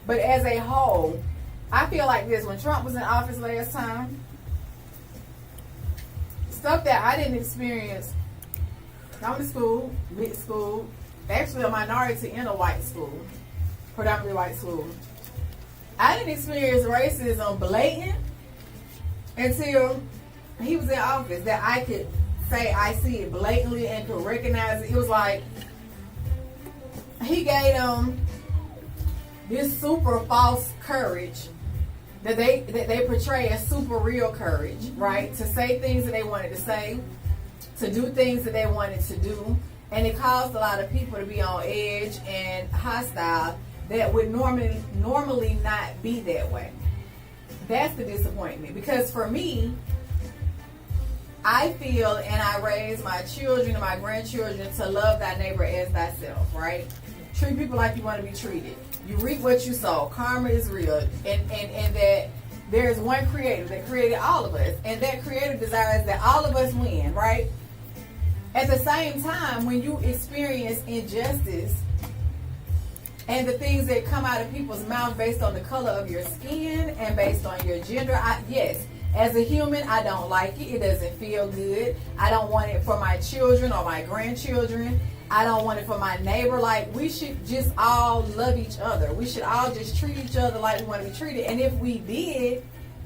but as a whole, I feel like this. When Trump was in office last time, stuff that I didn't experience, going to school, mid school, actually a minority in a white school, predominantly white school. I didn't experience racism blatant until he was in office, that I could say I see it blatantly and could recognize it. It was like he gave them this super false courage that they portray as super real courage, right? To say things that they wanted to say, to do things that they wanted to do, and it caused a lot of people to be on edge and hostile that would normally not be that way. That's the disappointment, because for me, I feel and I raise my children and my grandchildren to love thy neighbor as thyself, right? Treat people like you want to be treated. You reap what you sow. Karma is real. And that there's one creator that created all of us. And that creator desires that all of us win, right? At the same time, when you experience injustice and the things that come out of people's mouth based on the color of your skin and based on your gender, yes, as a human, I don't like it. It doesn't feel good. I don't want it for my children or my grandchildren. I don't want it for my neighbor. Like, we should just all love each other. We should all just treat each other like we want to be treated. And if we did,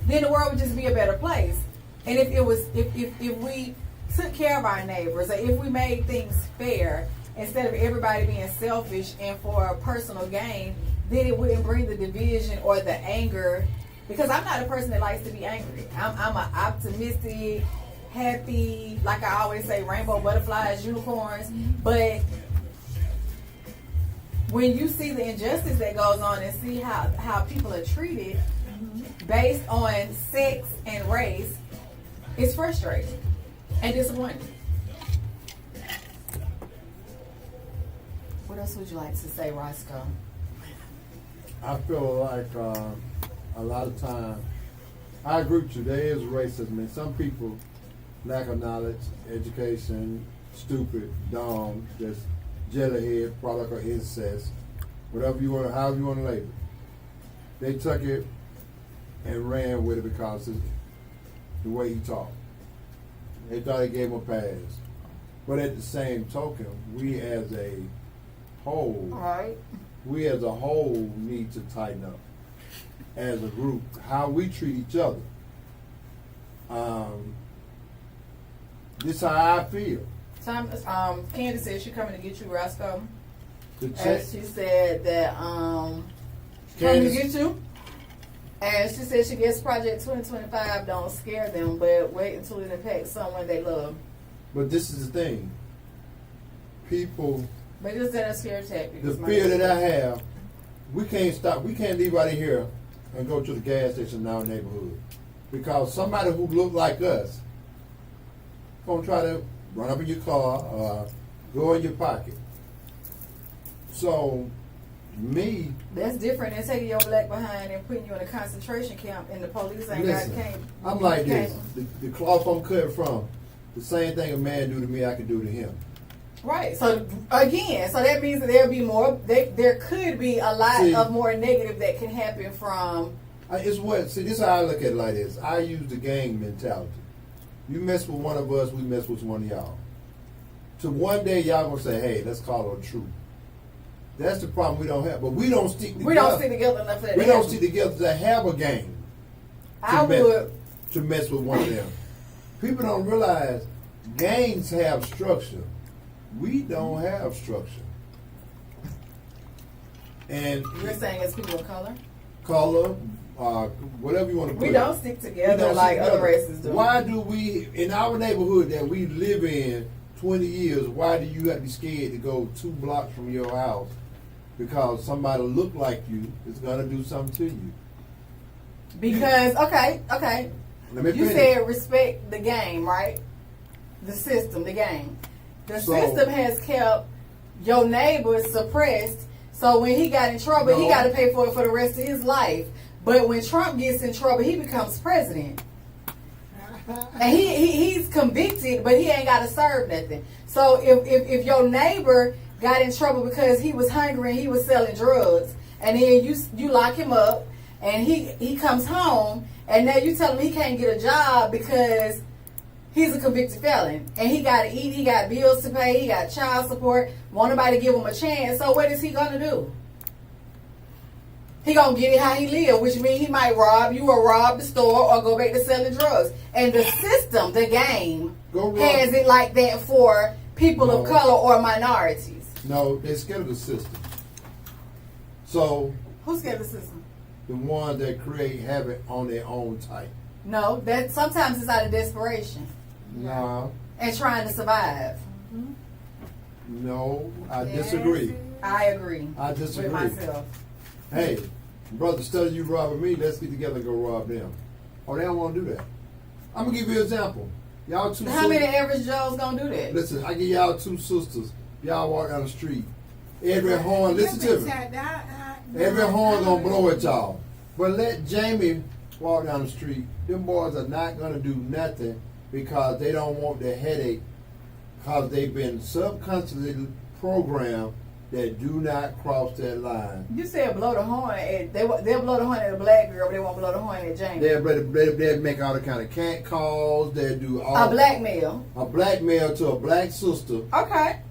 then the world would just be a better place. And if we took care of our neighbors, or if we made things fair, instead of everybody being selfish and for a personal gain, then it wouldn't bring the division or the anger. Because I'm not a person that likes to be angry. I'm an optimistic, happy, like I always say, rainbow butterflies, unicorns. But when you see the injustice that goes on and see how people are treated, based on sex and race is frustrating and disappointing. What else would you like to say, Roscoe? I feel like a lot of times, I agree with you, there is racism, and some people lack of knowledge, education, stupid, dumb, just jellyhead, product of incest, whatever you want, however you want to label it. They took it and ran with it because of the way he talked. They thought he gave him a pass. But at the same token, we as a whole, Right. we as a whole need to tighten up as a group, how we treat each other. This is how I feel. Candace said she coming to get you, Roscoe. The And she said that coming to Candace- get you. And she said she gets Project 2025 don't scare them, but wait until it impacts someone they love. But this is the thing. People, But it's that a scare tactic. the is my fear that guess. I have, we can't leave out of here and go to the gas station in our neighborhood. Because somebody who look like us gonna try to run up in your car or go in your pocket. So, me, That's different than taking your black behind and putting you in a concentration camp and the police ain't listen, got came. I'm like this. came- The cloth I'm cut from, the same thing a man do to me, I can do to him. Right. So again, so that means that there'll be more. There could be a lot See- of more negative that can happen from. It's what, see, this is how I look at it like this. I use the gang mentality. You mess with one of us, we mess with one of y'all. So one day y'all gonna say, hey, let's call it true. That's the problem we don't have. But we don't stick together. We don't stick together enough for that. We to don't happen. stick together to have a gang I mess- would. to mess with one of them. People don't realize gangs have structure. We don't have structure. And You're saying as people of color, color, whatever you want to put we it. don't stick We together don't like stick other together. races do. Why do we, in our neighborhood that we live in 20 years, why do you have to be scared to go 2 blocks from your house because somebody look like you is going to do something to you? Because okay, Let me you finish. said respect the game, right? The system, the game. The So- system has kept your neighbor suppressed. So when he got in trouble, he No. got to pay for it for the rest of his life. But when Trump gets in trouble, he becomes president. And he's convicted, but he ain't got to serve nothing. So if your neighbor got in trouble because he was hungry and he was selling drugs, and then you lock him up, and he comes home, and now you tell him he can't get a job because he's a convicted felon, and he got to eat, he got bills to pay, he got child support, want nobody to give him a chance. So what is he gonna do? He gonna get it how he live, which means he might rob you or rob the store or go back to selling drugs. And the system, the game, Go rob- has it like that for people of No. color or minorities. No, they're scared of the system. So Who's scared of the system? the ones that create havoc on their own type. No, that sometimes it's out of desperation No, and trying to survive. no, I disagree. I agree. I disagree. With myself. Hey, brother, instead of you robbing me, let's get together and go rob them. Oh, they don't want to do that. I'm gonna give you an example. Y'all two. How many average Joes gonna do that? Listen, I give y'all 2 sisters. Y'all walk down the street. Every horn, listen to me. Every horn gonna blow at y'all. But let Jamie walk down the street. Them boys are not gonna do nothing because they don't want the headache. Because they've been subconsciously programmed that do not cross that line. You said blow the horn. They'll blow the horn at a black girl, but they won't blow the horn at Jamie. They'll make all the kind of cat calls. They'll do all A blackmail. a blackmail to a black sister. Okay.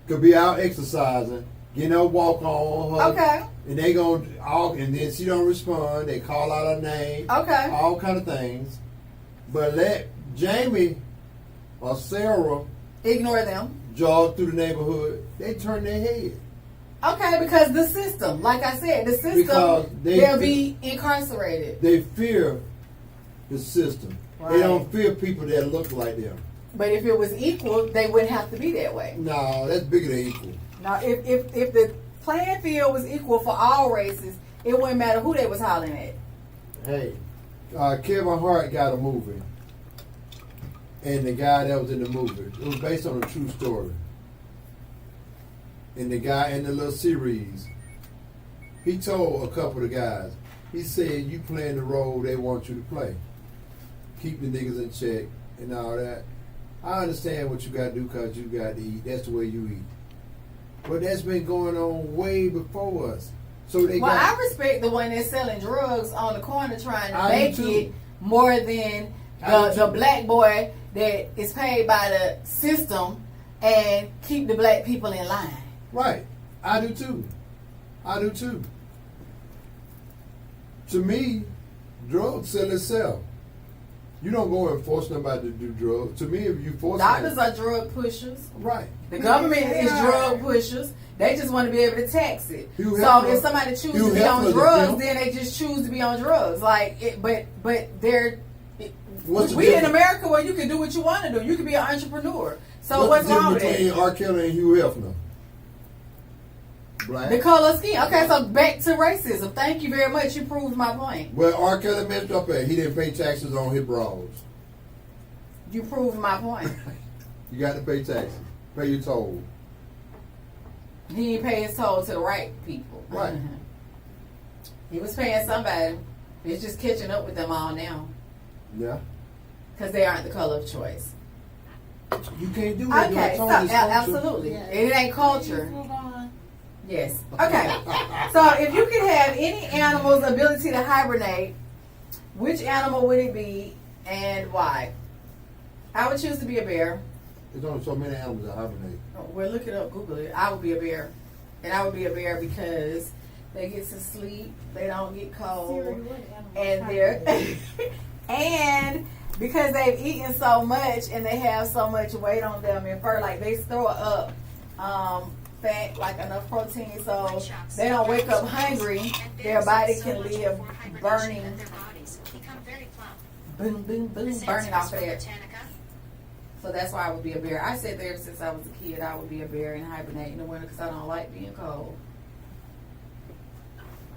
Could be out exercising, getting her walk on her. Okay. And they gonna all, and then she don't respond. They call out her name. Okay. All kind of things. But let Jamie or Sarah Ignore them. jog through the neighborhood. They turn their head. Okay, because the system, like I said, the system, Because they'll be incarcerated. They fear the system. Right. They don't fear people that look like them. But if it was equal, they wouldn't have to be that way. No, that's bigger than equal. Now, if the playing field was equal for all races, it wouldn't matter who they was hollering at. Hey, Kevin Hart got a movie, and the guy that was in the movie, it was based on a true story. And the guy in the little series, he told a couple of the guys, he said, you playing the role they want you to play. Keep the niggas in check and all that. I understand what you got to do because you got to eat. That's the way you eat. But that's been going on way before us. So they I respect the one that's selling drugs on the corner trying to make it more than the black boy that is paid by the system and keep the black people in line. Right. I do too. I do too. To me, drugs sell itself. You don't go and force nobody to do drugs. To me, if you force doctors are drug pushers. Right. The government is drug pushers. They just want to be able to tax it. So if somebody chooses to be on drugs, then they just choose to be on drugs. But they're we in America where you can do what you want to do. You can be an entrepreneur. So what's wrong with that? Between R. Kelly and Hugh Hefner? Black. The color skin. Okay, so back to racism. Thank you very much. You proved my point. Well, R. Kelly messed up at he didn't pay taxes on his bras. You proved my point. You got to pay taxes. Pay your toll. He didn't pay his toll to the right people. Right. He was paying somebody. It's just catching up with them all now. Yeah. Because they aren't the color of choice. You can't do that. Okay, so absolutely. Yeah. It ain't culture. Move on. Yes. Okay. So if you could have any animal's ability to hibernate, which animal would it be and why? I would choose to be a bear. There's only so many animals that hibernate. Well, look it up, Google it. I would be a bear. And I would be a bear because they get to sleep, they don't get cold, Siri, what animal and they're hibernate? and because they've eaten so much and they have so much weight on them and fur, like they store up fat, like enough protein, so they don't wake up hungry. Their body can live burning, boom, boom, boom, burning off of that. So that's why I would be a bear. I said there since I was a kid, I would be a bear and hibernate in the winter because I don't like being cold.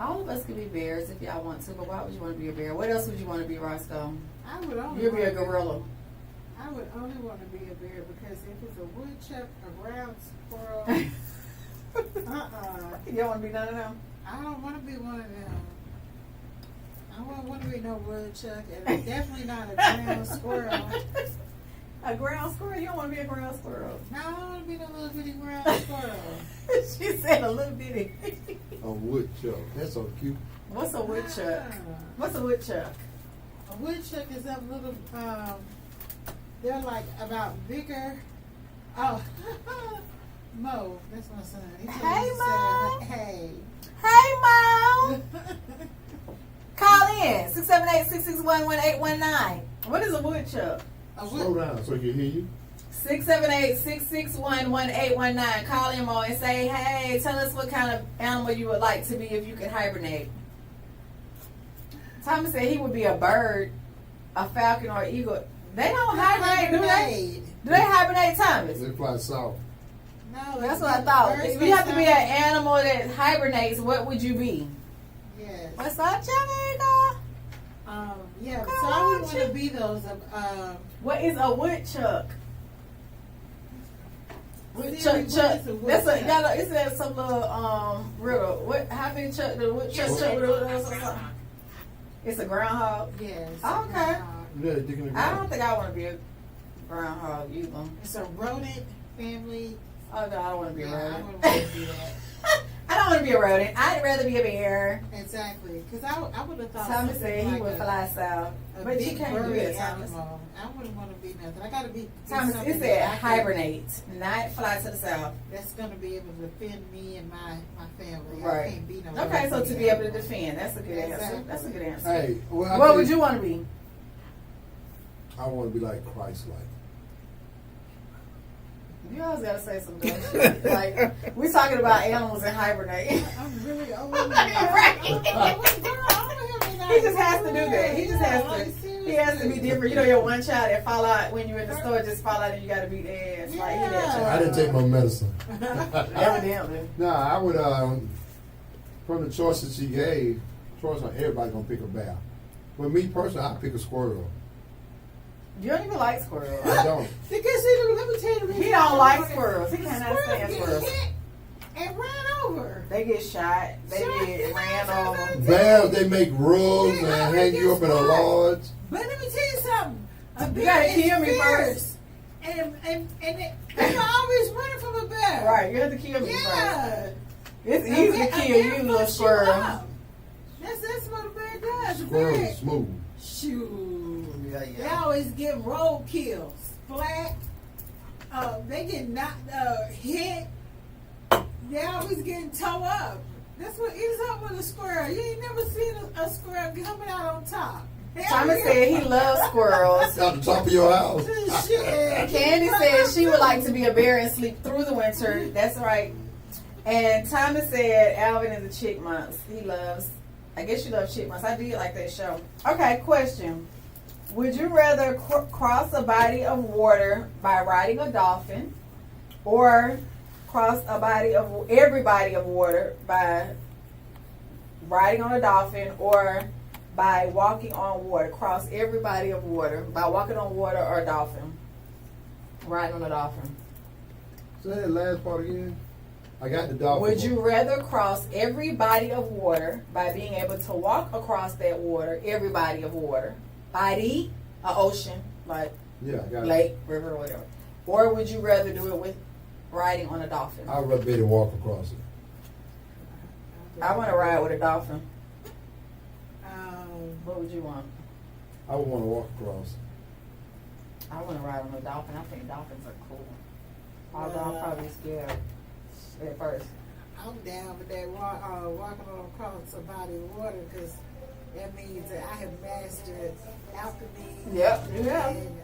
All of us could be bears if y'all want to, but why would you want to be a bear? What else would you want to be, Roscoe? I would only You'd be a want to gorilla. I would only want to be a bear because if it's a woodchuck, a ground squirrel, You don't want to be none of them? I don't want to be one of them. I don't want to be no woodchuck, and definitely not a ground squirrel. A ground squirrel? You don't want to be a ground squirrel. No, I don't want to be no little bitty ground squirrel. She said a little bitty. A woodchuck. That's so cute. What's a woodchuck? Ah. What's a woodchuck? A woodchuck is a little, they're like about bigger. Oh, Mo, that's my son. He told Hey, me to Mo. say, hey. Hey, Mom. Call in 678-661-1819. What is a woodchuck? Slow down so he can hear you. 678-661-1819. Call in, Mo, and say, hey, tell us what kind of animal you would like to be if you could hibernate. Thomas said he would be a bird, a falcon, or an eagle. They don't hibernate, do they? Do they hibernate, Thomas? They fly south. No, That's what I thought. If you have to be an animal that hibernates, what would you be? Yes. What's up, Jamaica? Yeah, so I would want to be those. What is a woodchuck? Woodchuck, What is chuck. a That's woodchuck? it's that some little riddle. What? How many chuck the woodchuck chuck with a? It's a groundhog. Yes. Oh, okay. Yeah, dig in the I ground. don't think I want to be a groundhog either. It's a rodent family. Oh no, I don't want to be a Yeah, I rodent. wouldn't want to do that. I don't want to be a rodent. I'd rather be a bear. Exactly, because I would have thought. Thomas something said he like would fly south, a but you big can't do furry that, Thomas. animal. I wouldn't want to be nothing. I got to be. Thomas, something it that said I can- hibernate, not fly to the south. That's going to be able to defend me and my family. I Right. can't be no. Okay, so to rodent be able to animal. defend, that's a good answer. Exactly. That's a good answer. Hey, well, I What tell would you want to be? I want to be like Christ-like. You always gotta say some dumb shit. Like we talking about animals and hibernate. I'm really old. Right. He He just has to do that. He just has to. He has to be different. You know, your one child that fall out when you're in the store just fall out and you gotta beat their ass. Like he that I child. didn't take my medicine. Evidently. Nah, I would, from the choices she gave, choice on everybody gonna pick a bear. For me personally, I pick a squirrel. You don't even like squirrels. I don't. Because let me tell you the reason. He don't why. like squirrels. He cannot stand Get squirrels. hit and ran over. They get shot. They get ran over. Bears, they make rugs and hang you up in a lodge. But let me tell you something. A You bear gotta is kill me fierce. first. And people always running from a bear. Right, you have to kill me first. Yeah. It's A easy to bear- a kill bear you, fucks little you squirrel. up. That's what a bear does. A Squirrels bear, are smooth. shoot. Yeah, They always get road kills. Flat. They get knocked, hit. They always getting towed up. That's what is up with a squirrel. You ain't never seen a squirrel coming out on top. They Thomas always said he get- loves squirrels. Out the top of your house. Shit. Candy said she would like to be a bear and sleep through the winter. That's right. And Thomas said Alvin is a chipmunks. He loves, I guess you love chipmunks. I did like that show. Okay, question. Would you rather cross a body of water by riding a dolphin, or cross every body of water by riding on a dolphin, or by walking on water? Cross every body of water by walking on water or a dolphin. Riding on a dolphin. Say that last part again. I got the dolphin. Would you rather cross every body of water by being able to walk across that water, every body of water, body, an ocean, like Yeah, I got it. lake, river, or whatever, or would you rather do it with riding on a dolphin? I'd rather be able to walk across it. I want to ride with a dolphin. Um, What would you want? I would want to walk across. I want to ride on a dolphin. I think dolphins are cool. Although I'm probably scared at first. I'm down with that walking on across a body of water because that means that I have mastered alchemy. Yep, you have. And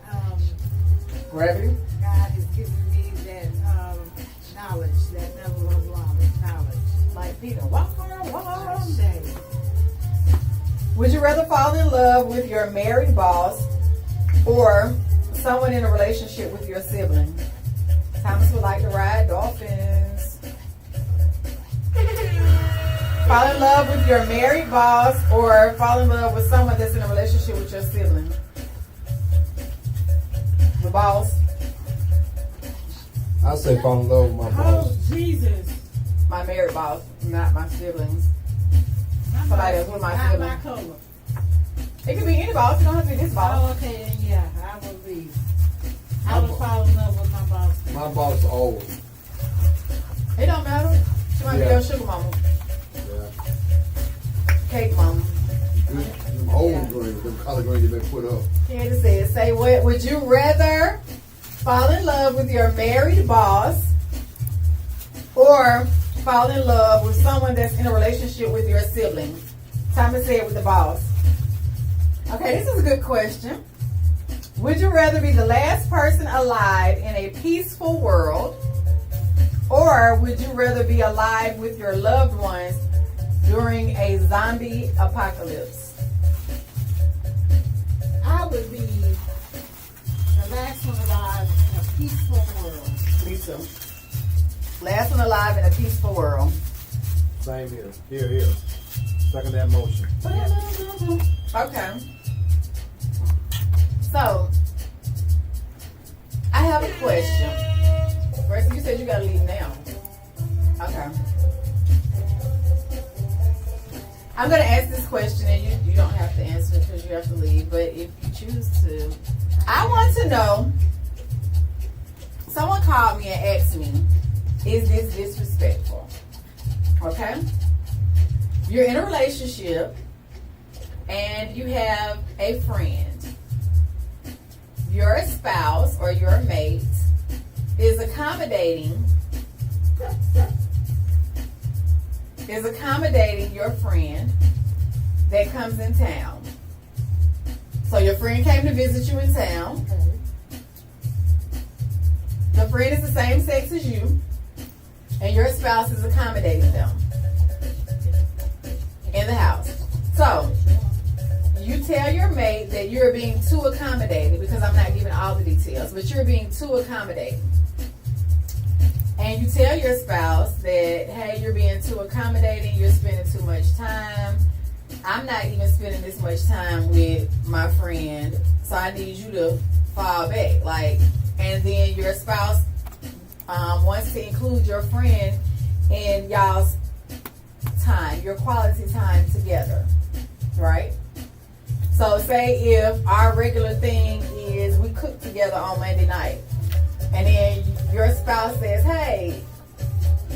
Gravity. God has given me that knowledge, that level of knowledge. Like Peter, walk on water. Someday. Would you rather fall in love with your married boss or someone in a relationship with your sibling? Thomas would like to ride dolphins. Fall in love with your married boss or fall in love with someone that's in a relationship with your sibling? The boss. I say fall in love with my boss. Oh, Jesus. My married boss, not my siblings. My Somebody boss else with is my not sibling. my color. It could be any boss. It don't have to be this boss. Oh, okay, then yeah, I will be. I would fall in love with my boss. My boss is old. It don't matter. She might be Yeah. your sugar mama, Yeah. cake mama. Them old greens, them collard greens that been put up. Candace said, say what? Would you rather fall in love with your married boss or fall in love with someone that's in a relationship with your siblings? Thomas said with the boss. Okay, this is a good question. Would you rather be the last person alive in a peaceful world, or would you rather be alive with your loved ones during a zombie apocalypse? I would be the last one alive in a peaceful world. Me too. Last one alive in a peaceful world. Same here. Here. Second that motion. Okay. So, I have a question. First, you said you gotta leave now. Okay. I'm gonna ask this question, and you don't have to answer it because you have to leave. But if you choose to, I want to know. Someone called me and asked me, "Is this disrespectful?" Okay. You're in a relationship, and you have a friend. Your spouse or your mate is accommodating your friend that comes in town. So your friend came to visit you in town. The friend is the same sex as you, and your spouse is accommodating them in the house. So you tell your mate that you're being too accommodating, because I'm not giving all the details, but you're being too accommodating. And you tell your spouse that, hey, you're being too accommodating, you're spending too much time, I'm not even spending this much time with my friend, so I need you to fall back. Like, and then your spouse wants to include your friend in y'all's time, your quality time together, right? So say if our regular thing is we cook together on Monday night, and then your spouse says, hey,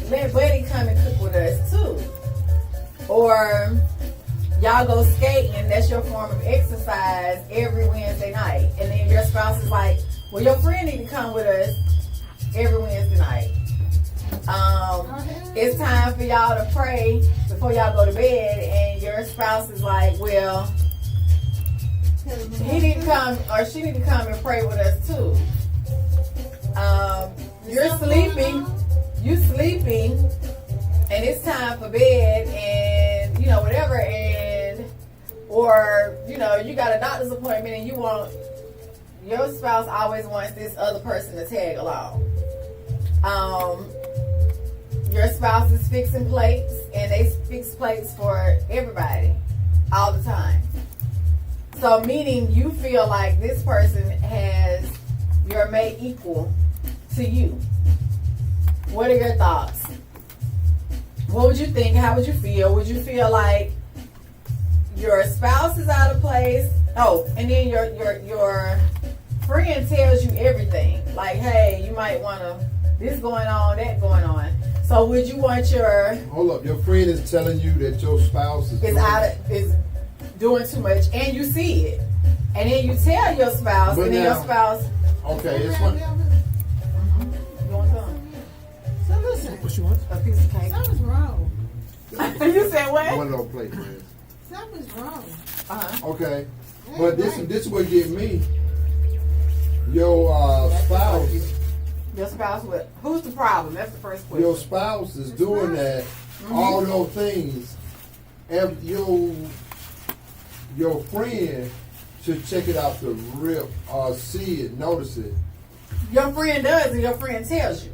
let Buddy come and cook with us too. Or y'all go skating, that's your form of exercise every Wednesday night. And then your spouse is like, well, your friend need to come with us every Wednesday night. It's time for y'all to pray before y'all go to bed, and your spouse is like, well, he need to come or she need to come and pray with us too. You're sleeping, and it's time for bed, and you know, whatever, and or you know, you got a doctor's appointment and you want your spouse always wants this other person to tag along. Your spouse is fixing plates, and they fix plates for everybody all the time. So meaning you feel like this person has your mate equal to you. What are your thoughts? What would you think? How would you feel? Would you feel like your spouse is out of place? Oh, and then your friend tells you everything. Like, hey, you might want to, this going on, that going on. So would you want your... Hold up, your friend is telling you that your spouse is doing too much, and you see it. And then you tell your spouse, but and then now, your spouse... Okay, it's one... You want some? So listen, What you want? A piece of cake. something's wrong. You said what? One of those plates, man. Something's wrong. Uh-huh. Okay, but this is what get me. Your spouse... Your spouse with... Who's the problem? That's the first question. Your spouse is doing that, all those things. If your friend should check it out the rip, see it, notice it. Your friend does, and your friend tells you.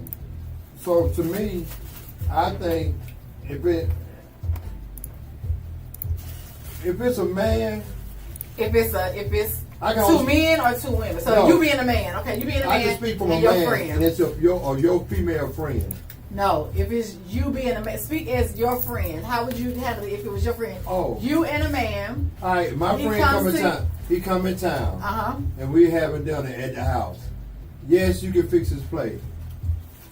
So to me, I think if it's a man, If it's I can two only- men or two women. So No. you being a man, okay? You being a I man can speak from and a your man, friend. and it's your female friend. No, if it's you being a man, speak as your friend. How would you handle it if it was your friend? Oh. You and a man. All right, my He friend comes come in to- town. He come in town, Uh-huh. and we having dinner at the house. Yes, you can fix his plate.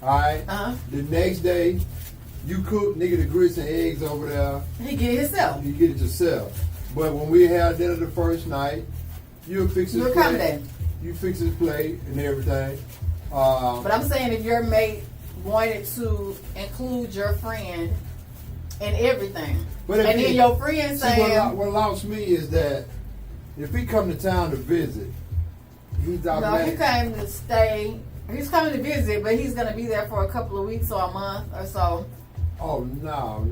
All right. Uh-huh. The next day, you cook nigga the grits and eggs over there. He get it himself. You get it yourself. But when we had dinner the first night, you fix his You plate. accommodate. You fix his plate and everything. But I'm saying if your mate wanted to include your friend in everything, But if and he- then your friend See, saying, what lost me is that if he come to town to visit, he's no, he automatic. came to stay. He's coming to visit, but he's going to be there for a couple of weeks or a month or so. Oh no.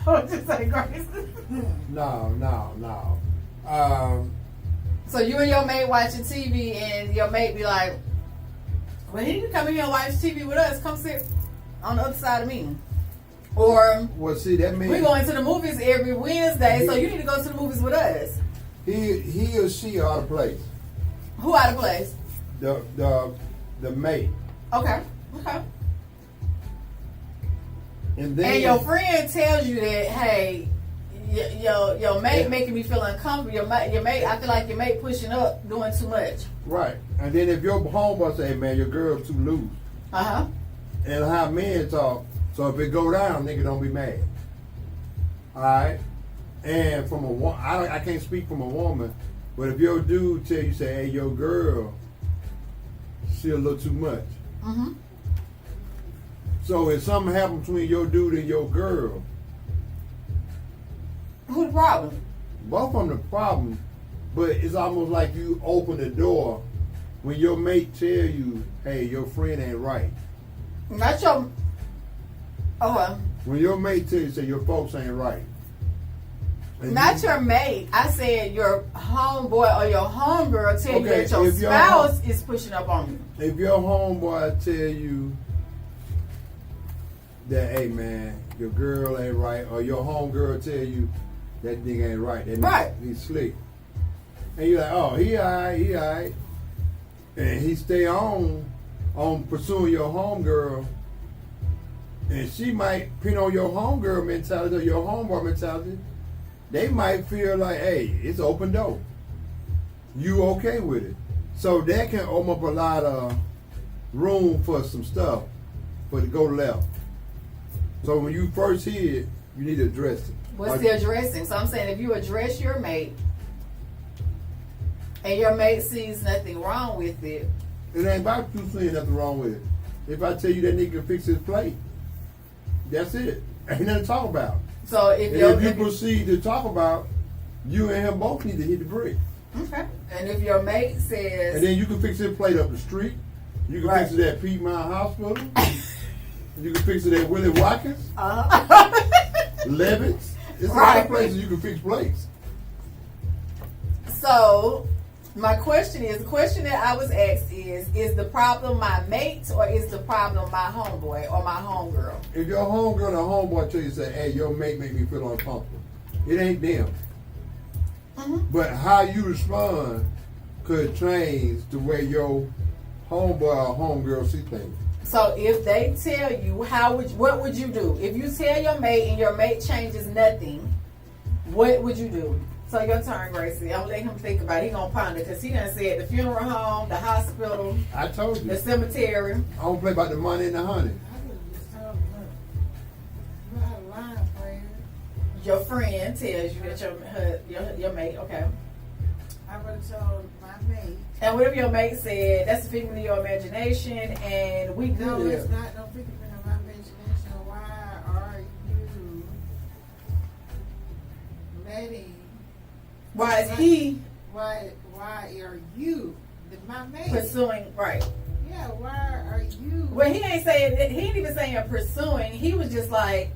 What you say, Grace? No. So you and your mate watching TV, and your mate be like, well, he can come in here and watch TV with us. Come sit on the other side of me. Or Well, see, that means we going to the movies every Wednesday, so you need to go to the movies with us. he or she out of place. Who out of place? The mate. Okay. And then And your friend tells you that, hey, your mate making me feel uncomfortable. Your mate, I feel like your mate pushing up, doing too much. right. And then if your homeboy say, man, your girl too loose. Uh-huh. And how men talk. So if it go down, nigga don't be mad. Alright? And from a woman, I can't speak from a woman, but if your dude tell you, say, hey, your girl, she a little too much. Mm-hmm. So if something happens between your dude and your girl, Who the problem? both of them the problem, but it's almost like you open the door when your mate tell you, hey, your friend ain't right. Not your... Oh, well. When your mate tell you, say, your folks ain't right. And Not your mate. I said your homeboy or your homegirl tell you Okay, that your if your spouse is pushing up on you. If your homeboy tell you, that, hey man, your girl ain't right, or your homegirl tell you that nigga ain't right. That Right. nigga, he's slick. And you're like, oh, he alright. And he stay on pursuing your homegirl. And she might pin on your homegirl mentality or your homeboy mentality. They might feel like, hey, it's open door. You okay with it. So that can open up a lot of room for some stuff for to go left. So when you first hear it, you need to address it. What's the addressing? So I'm saying if you address your mate and your mate sees nothing wrong with it. It ain't about you seeing nothing wrong with it. If I tell you that nigga can fix his plate, that's it. Ain't nothing to talk about. So if And if you proceed to talk about, you and him both need to hit the brick. okay. And if your mate says, And then you can fix his plate up the street. You can fix it at Prima Hospital. You can fix it at Willie Watkins, Levitt's. There's a lot of places you can fix plates. So my question is, the question that I was asked is the problem my mate or is the problem my homeboy or my homegirl? If your homegirl or homeboy tell you, say, hey, your mate make me feel uncomfortable, it ain't them. Mm-hmm. But how you respond could change to where your homeboy or homegirl see things. So if they tell you, what would you do? If you tell your mate and your mate changes nothing, what would you do? So your turn, Gracie. I'm letting him think about it. He gonna ponder because he done said the funeral home, the hospital, I told you. the cemetery. I don't play about the money and the honey. I would just told her, you out of line, player. Your friend tells you that your mate, okay. I would have told my mate. And what if your mate said that's a figment of your imagination and we good? No, it's not no figment of my imagination. Why are you letting? Why is he Why are you my mate? pursuing right? Yeah, why are you? Well, he ain't saying he ain't even saying pursuing. He was just like,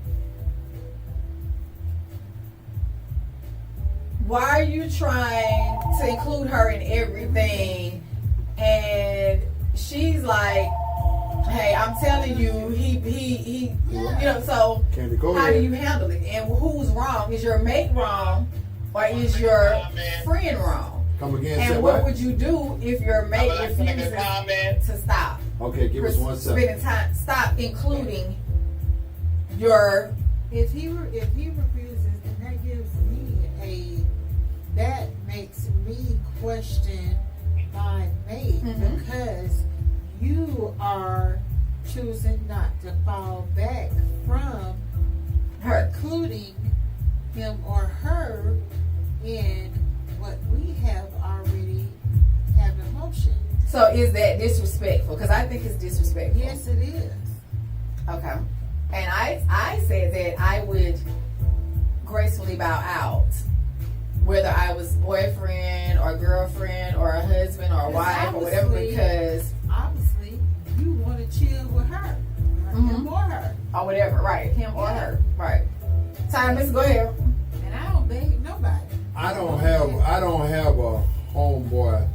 why are you trying to include her in everything? And she's like, hey, I'm telling you, he you know, so Candy, go how ahead. do you handle it? And who's wrong? Is your mate wrong or is your friend wrong? Come again, And say what what? would you do if your mate I would like to make a refuses comment. to stop? Okay, give us 1 second. Spending time, stop including your. If he refuses, then that makes me question my mate Mhm. because you are choosing not to fall back from Her. including him or her in what we have already have in motion. So is that disrespectful? Because I think it's disrespectful. Yes, it is. Okay. And I said that I would gracefully bow out, whether I was boyfriend or girlfriend or a husband or a wife or whatever, Obviously. because Obviously, you want to chill with her, him or her, or whatever, right? Him or her, right? Thomas, go ahead. and I don't beg nobody. I don't have a homeboy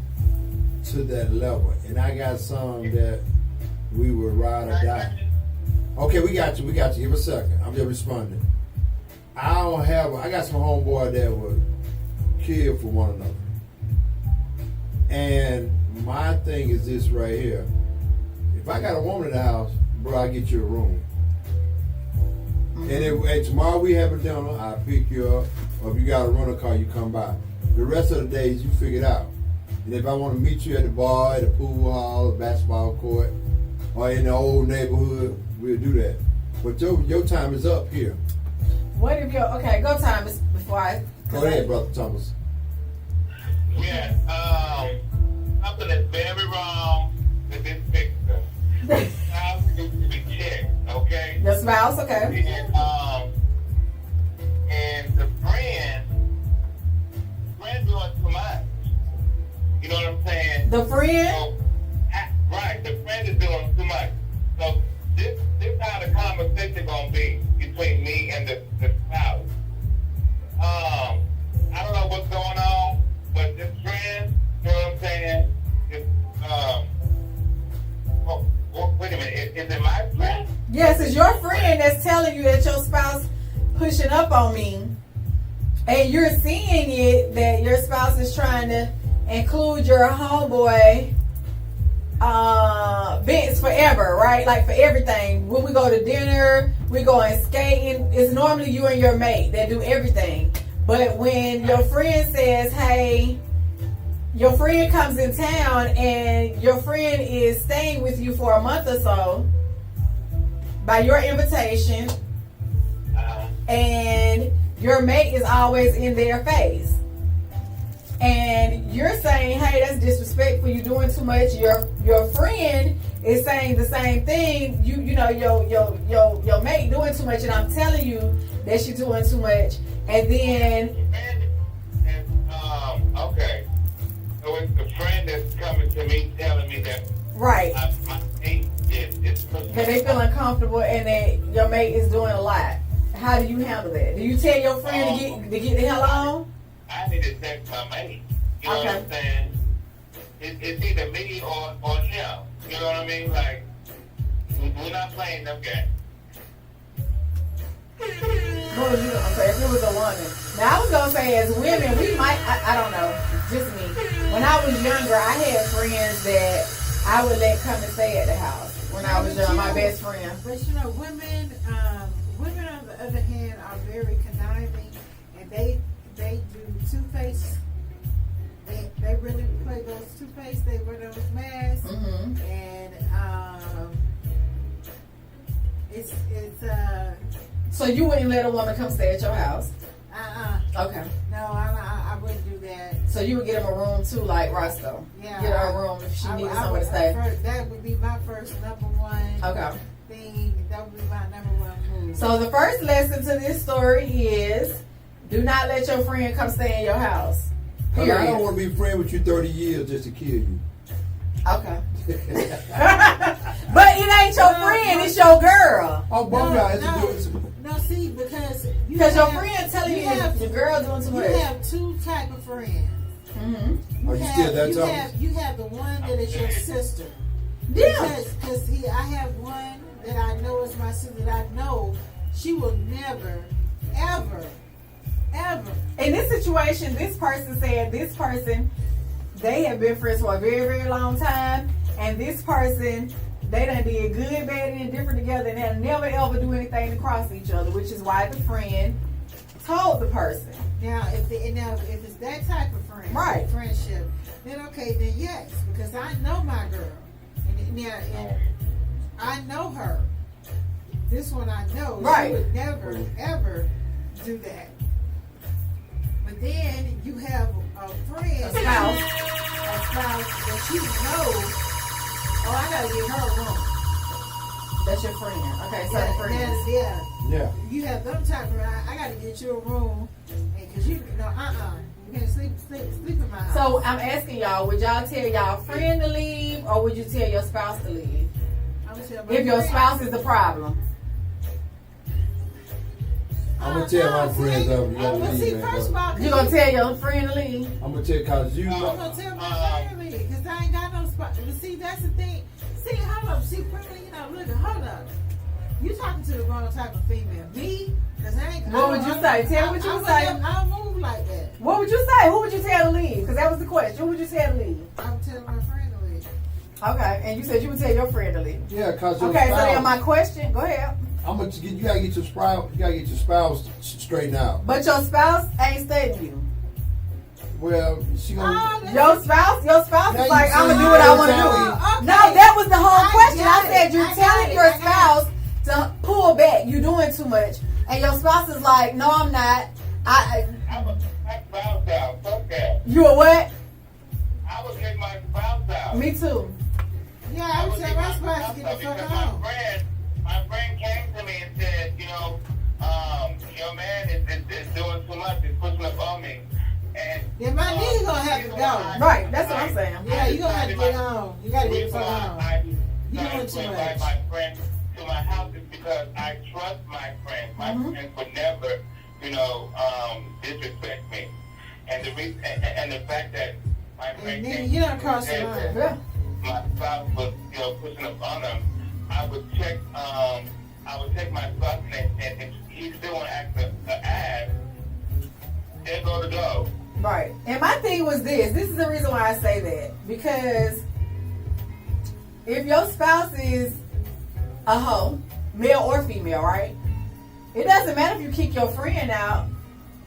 to that level, and I got some that we would ride or die. Okay, we got you. Give a second. I'm just responding. I got some homeboy that would kill for one another. And my thing is this right here. If I got a woman in the house, bro, I get you a room. And tomorrow we have a dinner, I pick you up, or if you got a rental car, you come by. The rest of the days you figure it out. And if I want to meet you at the bar, at the pool hall, the basketball court, or in the old neighborhood, we'll do that. But your time is up here. What if your go Thomas before I Go ahead, Brother Thomas. Yeah, something that's very wrong with this picture. Now needs to be checked, okay? Your spouse, okay? And the friend doing too much. You know what I'm saying? The friend. So, right, the friend is doing too much. So this how the conversation gonna be between me and the spouse. I don't know what's going on, but this friend, you know what I'm saying? Wait a minute, is it my friend? Yes, it's your friend that's telling you that your spouse pushing up on me, and you're seeing it that your spouse is trying to include your homeboy Vince forever, right? Like for everything. When we go to dinner, we go and skating. It's normally you and your mate that do everything. But when your friend says, "Hey," your friend comes in town and your friend is staying with you for a month or so by your invitation, and your mate is always in their face, and you're saying, "Hey, that's disrespectful. You're doing too much." Your friend is saying the same thing. You know your mate doing too much, and I'm telling you that she's doing too much, and then okay. So it's the friend that's coming to me telling me that right. my mate is That they feel uncomfortable and that your mate is doing a lot. How do you handle that? Do you tell your friend to get the hell on? I need to text my mate. You know Okay. what I'm saying? It's either me or him. You know what I mean? Like, we're not playing them games. What was you gonna say? If it was a woman. Now I was gonna say as women, we might, I don't know, just me. When I was younger, I had friends that I would let come and stay at the house when I was young, my best friend. But you know, women on the other hand are very conniving, and they do two-face. They really play those two-face. They wear those masks, Mm-hmm. and it's So you wouldn't let a woman come stay at your house? Okay. no, I wouldn't do that. So you would get him a room too, like Roscoe? Yeah, Get her a room if she needed somewhere to stay. That would be my first number one Okay. thing. That would be my number one move. So the first lesson to this story is do not let your friend come stay in your house. I Period. don't want to be friends with you 30 years just to kill you. Okay. But it ain't your friend, it's your girl. Oh, both guys no. do it. No, see, because Because your friend telling you have- the girl doing too you much. have two type of friends. Mm-hmm. Are you still that tough? You have the one that is your sister. Yeah. Because I have one that I know is my sister that I know she will never, ever, ever. In this situation, this person said this person, they have been friends for a very, very long time. And this person, they done did good, bad, and indifferent together and they'll never ever do anything to cross each other, which is why the friend told the person. Now, if it's that type of friend, Right. friendship, then okay, then yes, because I know my girl, and I know her. This one I know, Right. she would never ever do that. But then you have a friend, A spouse. that you know. Oh, I gotta get her a room. That's your friend. Okay, so the friends. Yeah. Yeah. You have them type of. I gotta get you a room, because you know, you can't sleep in my house. So I'm asking y'all, would y'all tell y'all friend to leave or would you tell your spouse to leave? I'm gonna tell my If your friend. spouse is the problem. I'm going to tell my friends up. You gotta Well, see, leave, first of man. all, You gonna tell your friend to leave? I'm going to tell because you I'm gonna tell my family because I ain't got no spot. But see, that's the thing. See, hold up. See, Prima, look, hold up. You talking to the wrong type of female. Me? Because I ain't. What would you say? Tell me what you would say. I don't move like that. What would you say? Who would you tell to leave? Because that was the question. Who would you tell to leave? I'm telling my friend to leave. Okay, and you said you would tell your friend to leave. Yeah, because your Okay, so spouse, then my question, go ahead. you gotta get your spouse. You gotta get your spouse straightened out. But your spouse ain't staying you. Well, she gonna. Your spouse Now is you like, I'm gonna saying do what I you're want to do. telling- Okay. No, that was the whole I question. I got said it. you're I got telling it. your I got spouse to pull back. You're doing too much, and your spouse is like, no, I'm not. I would take my spouse out. Fuck that. You a what? I would take my spouse out. Me too. Yeah, I would tell my spouse to get the fuck because home. my friend came to me and said, your man is doing too much. He's pushing up on me. And Then my nigga gonna have to go. Right, that's what I'm saying. Yeah, you gonna have to get home. You gotta get the fuck home. You I doing to too invite much. my friend to my house is because I trust my friend. My friend would never, disrespect me. And the reason, and the fact that my friend And then came you done crossed the and line. said Yeah. my spouse was, pushing up on him, I would check I would take my son and he still want to act an ass, there go the go. Right. And my thing was this. This is the reason why I say that. Because if your spouse is a hoe, male or female, right? It doesn't matter if you kick your friend out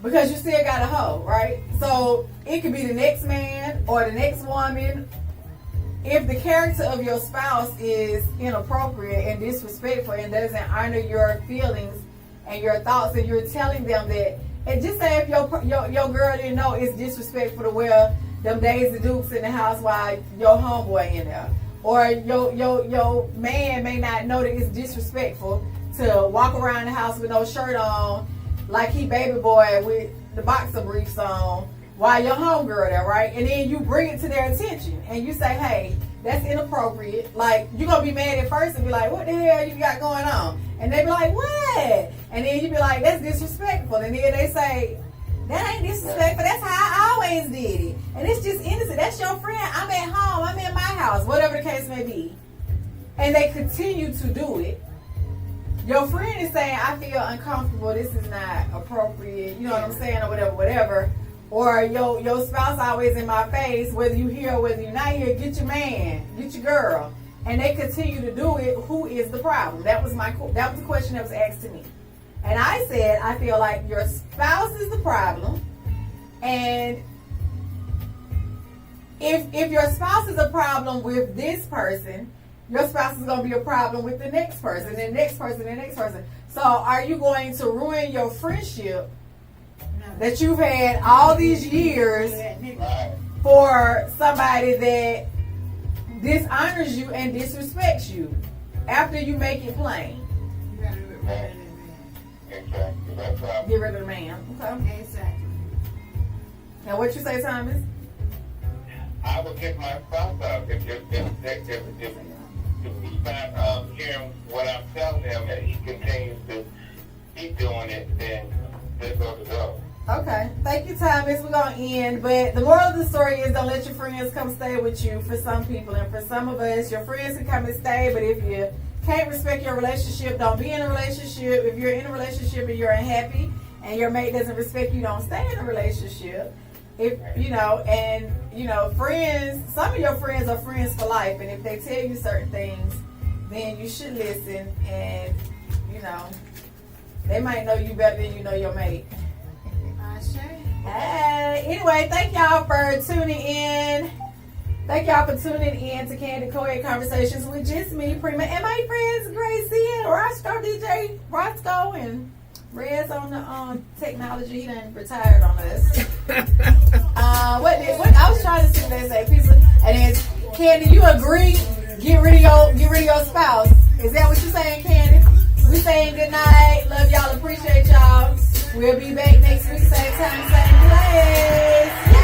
because you still got a hoe, right? So it could be the next man or the next woman. If the character of your spouse is inappropriate and disrespectful and doesn't honor your feelings and your thoughts, and you're telling them that, and just say if your girl didn't know it's disrespectful to wear them Daisy Dukes in the house while your homeboy in there, or your man may not know that it's disrespectful to walk around the house with no shirt on, like he baby boy with the boxer briefs on, while your homegirl there, right? And then you bring it to their attention and you say, hey, that's inappropriate. Like, you're going to be mad at first and be like, what the hell you got going on? And they be like, what? And then you be like, that's disrespectful. And then they say, that ain't disrespectful. That's how I always did it. And it's just innocent. That's your friend. I'm at home. I'm in my house. Whatever the case may be. And they continue to do it. Your friend is saying, I feel uncomfortable. This is not appropriate. You know what I'm saying? Or whatever. Or your spouse always in my face, whether you here or whether you're not here, get your man, get your girl. And they continue to do it. Who is the problem? That was the question that was asked to me. And I said, I feel like your spouse is the problem. And if your spouse is a problem with this person, your spouse is going to be a problem with the next person, the next person, the next person. So are you going to ruin your friendship that you've had all these years for somebody that dishonors you and disrespects you after you make it plain? You gotta get rid of that man. Exactly. That's right. Get rid of the man. Okay. Exactly. Now what you say, Thomas? I would kick my spouse out if he's not hearing what I'm telling him and he continues to keep doing it, then there goes the go. Okay. Thank you, Thomas. We're going to end. But the moral of the story is don't let your friends come stay with you for some people. And for some of us, your friends can come and stay. But if you can't respect your relationship, don't be in a relationship. If you're in a relationship and you're unhappy and your mate doesn't respect you, don't stay in a relationship. Friends, some of your friends are friends for life. And if they tell you certain things, then you should listen. And, they might know you better than you know your mate. Hey, anyway, thank y'all for tuning in. Thank y'all for tuning in to Candid Co-Ed Conversations with just me, Prima, and my friends Gracie and Roscoe, DJ Roscoe, and Red's on the technology. He done retired on us. What I was trying to see what they say, pizza, and then Candy, you agree? Get rid of your spouse. Is that what you're saying, Candy? We saying good night. Love y'all. Appreciate y'all. We'll be back next week, same time, same place. Yay!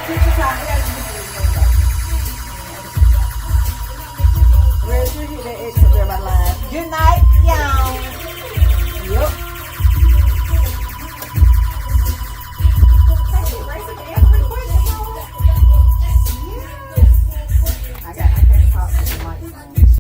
Get your time. Where's you hit that X up there by the line? Good night.